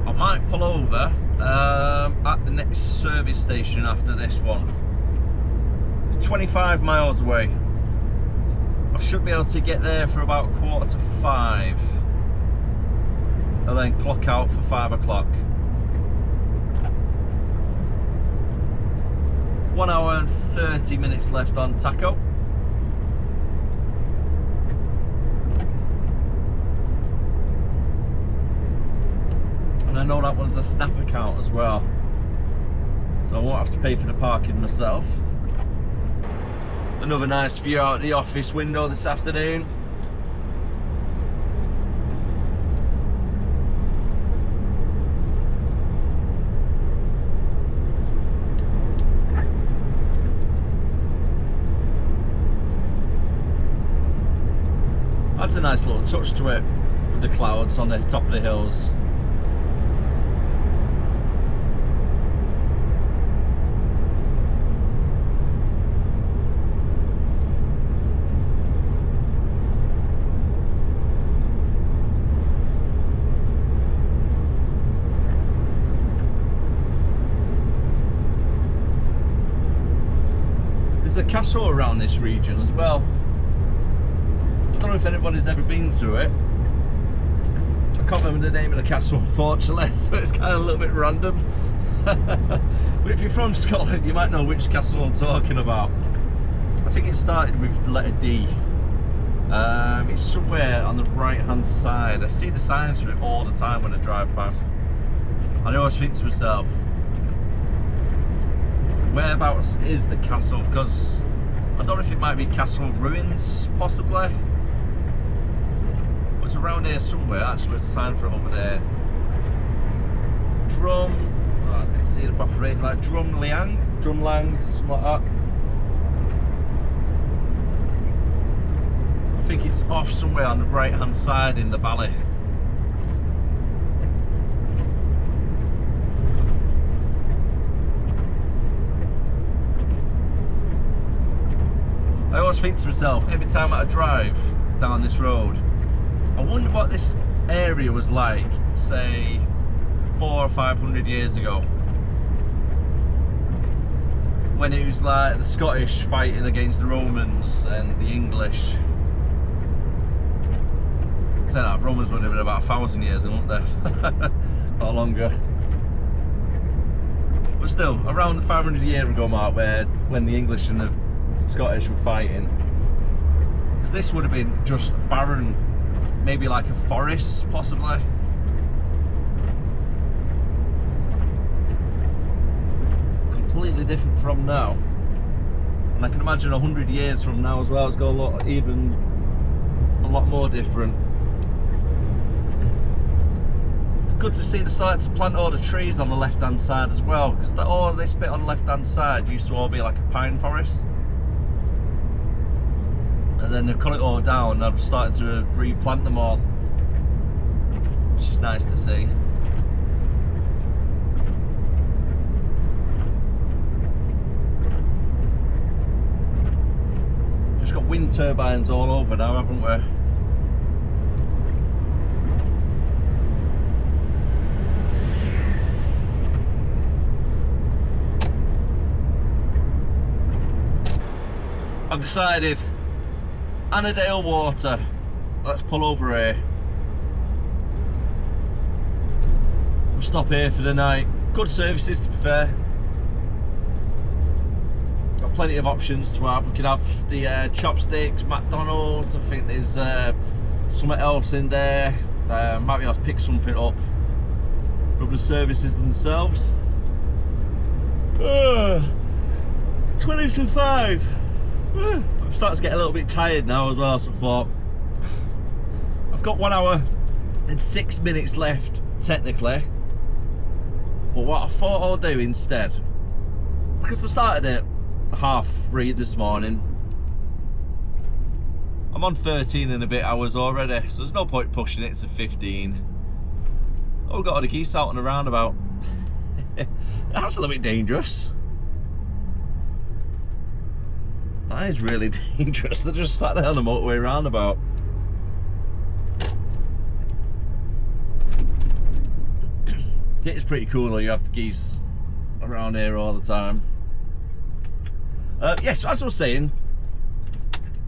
I might pull over at the next service station after this one. It's 25 miles away. I should be able to get there for about 4:45 and then clock out for 5 o'clock. 1 hour and 30 minutes left on taco. And I know that one's a snap account as well, so I won't have to pay for the parking myself. Another nice view out the office window this afternoon. That's a nice little touch to it, with the clouds on the top of the hills. There's a castle around this region as well. I don't know if anybody's ever been to it. I can't remember the name of the castle, unfortunately, so it's kind of a little bit random. But if you're from Scotland, you might know which castle I'm talking about. I think it started with the letter D. It's somewhere on the right hand side. I see the signs for it all the time when I drive past. I always think to myself, whereabouts is the castle? Because I don't know if it might be castle ruins, possibly. But it's around here somewhere. Actually, there's a sign for it over there. I didn't see the proper rate, like Drumlang, something like that. I think it's off somewhere on the right hand side in the valley. I always think to myself, every time I drive down this road, I wonder what this area was like, say, 400 or 500 years ago. When it was like the Scottish fighting against the Romans and the English. Say that, Romans would have been about 1,000 years, wouldn't they? Or longer. But still, around the 500 year ago mark, when the English and the Scottish were fighting, because this would have been just barren, maybe like a forest possibly. Completely different from now, and I can imagine 100 years from now as well, it's got a lot more different. It's good to see they started to plant all the trees on the left hand side as well, because all this bit on the left hand side used to all be like a pine forest, and then they've cut it all down and I've started to replant them all, which is nice to see. Just got wind turbines all over now, haven't we? I've decided, Annandale Water, let's pull over here. We'll stop here for the night. Good services, to be fair. Got plenty of options to have. We can have the chopsticks, McDonald's, I think there's something else in there. Might be able to pick something up from the services themselves. 20 to 5. I'm starting to get a little bit tired now as well, so I thought I've got 1 hour and 6 minutes left technically, but what I thought I'll do instead, because I started at 3:30 this morning, I'm on 13 and a bit hours already, so there's no point pushing it to 15. Oh, we've got all the geese out on the roundabout. That's a little bit dangerous. That is really dangerous. They're just sat there on the motorway roundabout. Yeah, it's pretty cool though, you have the geese around here all the time. Yes, as I was saying,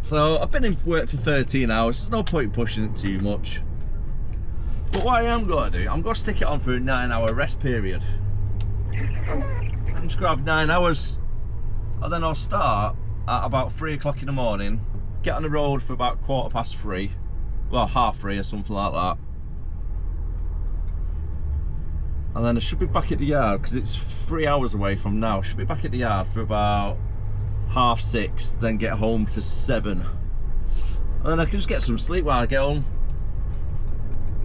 so I've been in work for 13 hours, there's no point pushing it too much. But what I am going to do, I'm going to stick it on for a 9-hour rest period. I'm just going to have 9 hours, and then I'll start at about 3 o'clock in the morning, get on the road for about 3:15, well 3:30 or something like that, and then I should be back at the yard, because it's 3 hours away from now. I should be back at the yard for about 6:30, then get home for 7, and then I can just get some sleep while I get home,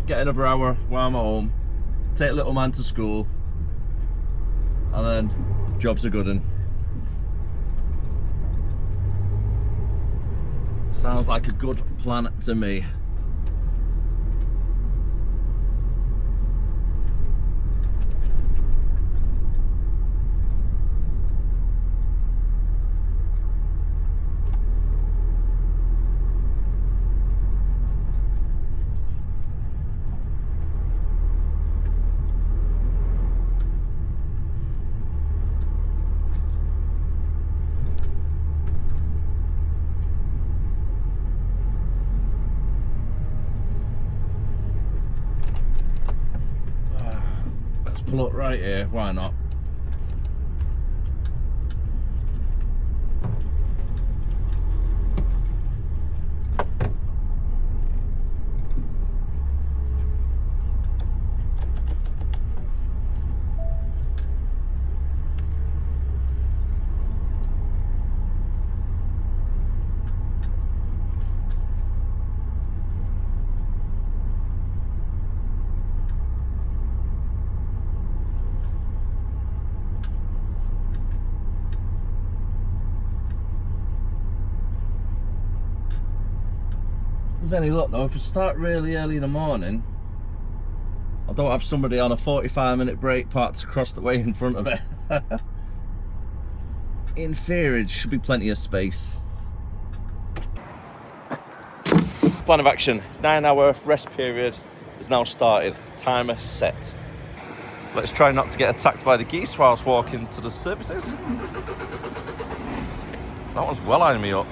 get another hour while I'm at home, take little man to school, and then job's a good one. Sounds like a good plan to me. Pull up right here, why not? With any luck though, if I start really early in the morning, I don't have somebody on a 45-minute break parked across the way in front of me. In theory, there should be plenty of space. Plan of action, 9-hour rest period is now started, timer set. Let's try not to get attacked by the geese whilst walking to the services. That one's well eyeing me up.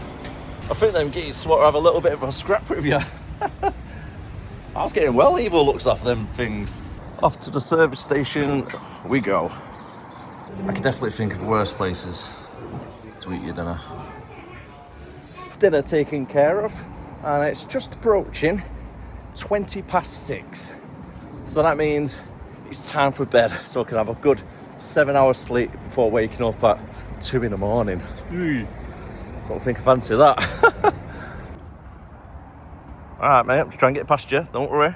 I think them geese want to have a little bit of a scrap with you. I was getting well evil looks off them things. Off to the service station we go. I can definitely think of worse places to eat your dinner. Dinner taken care of, and it's just approaching 6:20. So that means it's time for bed, so I can have a good 7 hours sleep before waking up at 2 in the morning. Don't think I fancy that. Alright mate, I'm just trying to get past you, don't worry.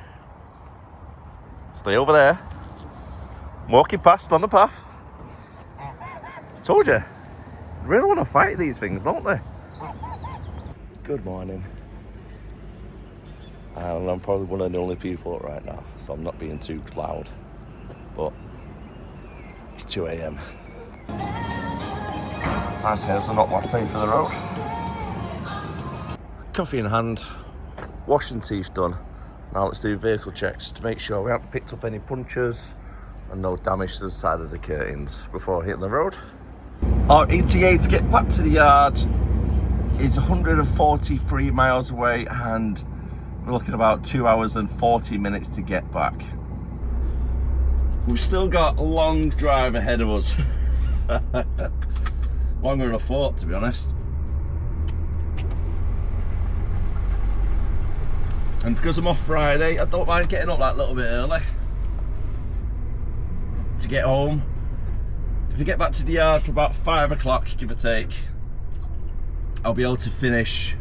Stay over there. I'm walking past on the path. Told you. They really want to fight these things, don't they? Good morning. And I'm probably one of the only people up right now, so I'm not being too loud. But it's 2 a.m. Nice hazelnut latte for the road. Coffee in hand, washing teeth done. Now let's do vehicle checks to make sure we haven't picked up any punctures and no damage to the side of the curtains before hitting the road. Our ETA to get back to the yard is 143 miles away, and we're looking about 2 hours and 40 minutes to get back. We've still got a long drive ahead of us. Longer than I thought, to be honest. And because I'm off Friday, I don't mind getting up that little bit early to get home. If we get back to the yard for about 5 o'clock, give or take, I'll be able to finish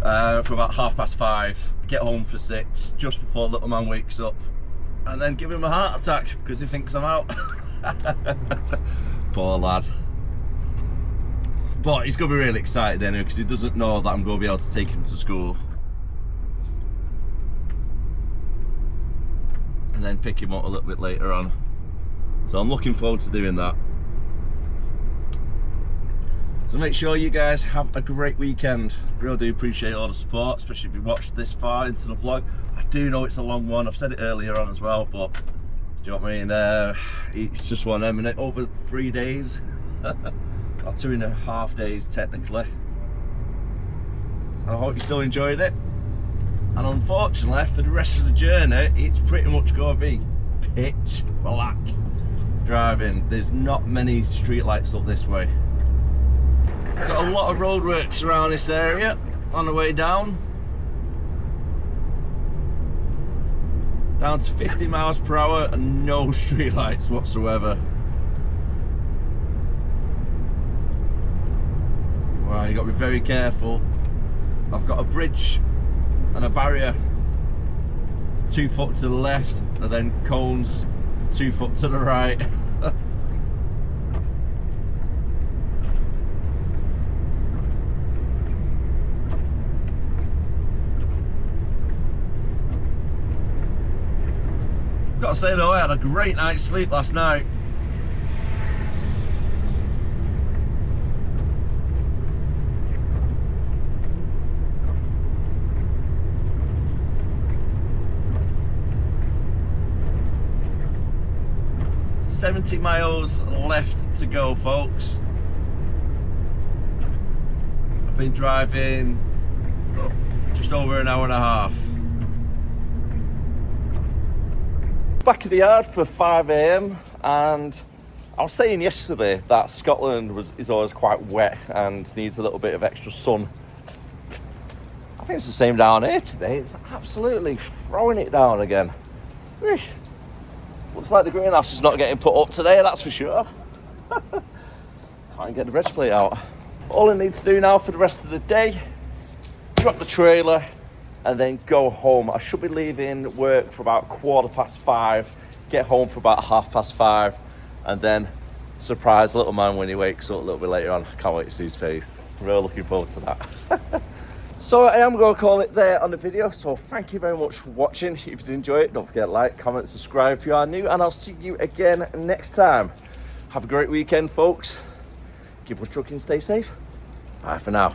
for about 5:30, get home for 6, just before little man wakes up, and then give him a heart attack because he thinks I'm out. Poor lad. But he's going to be really excited anyway because he doesn't know that I'm going to be able to take him to school. And then pick him up a little bit later on. So I'm looking forward to doing that. So make sure you guys have a great weekend. Really do appreciate all the support, especially if you watched this far into the vlog. I do know it's a long one, I've said it earlier on as well, but do you know what I mean? It's just one minute over 3 days. Or 2.5 days technically. So I hope you still enjoyed it. And unfortunately, for the rest of the journey, it's pretty much going to be pitch black driving. There's not many street lights up this way. Got a lot of roadworks around this area on the way down. Down to 50 miles per hour and no street lights whatsoever. Wow, you got to be very careful. I've got a bridge and a barrier 2 foot to the left, and then cones 2 foot to the right. Gotta say though, I had a great night's sleep last night. $70 miles left to go, folks. I've been driving just over an hour and a half. Back at the yard for 5 a.m. and I was saying yesterday that Scotland is always quite wet and needs a little bit of extra sun. I think it's the same down here today. It's absolutely throwing it down again. Looks like the greenhouse is not getting put up today, that's for sure. Can't get the reg plate out. All I need to do now for the rest of the day, drop the trailer and then go home. I should be leaving work for about 5:15, get home for about 5:30, and then surprise little man when he wakes up a little bit later on. I can't wait to see his face. I'm really looking forward to that. So I am going to call it there on the video. So thank you very much for watching. If you did enjoy it, don't forget to like, comment, subscribe if you are new, and I'll see you again next time. Have a great weekend, folks. Keep on trucking, stay safe. Bye for now.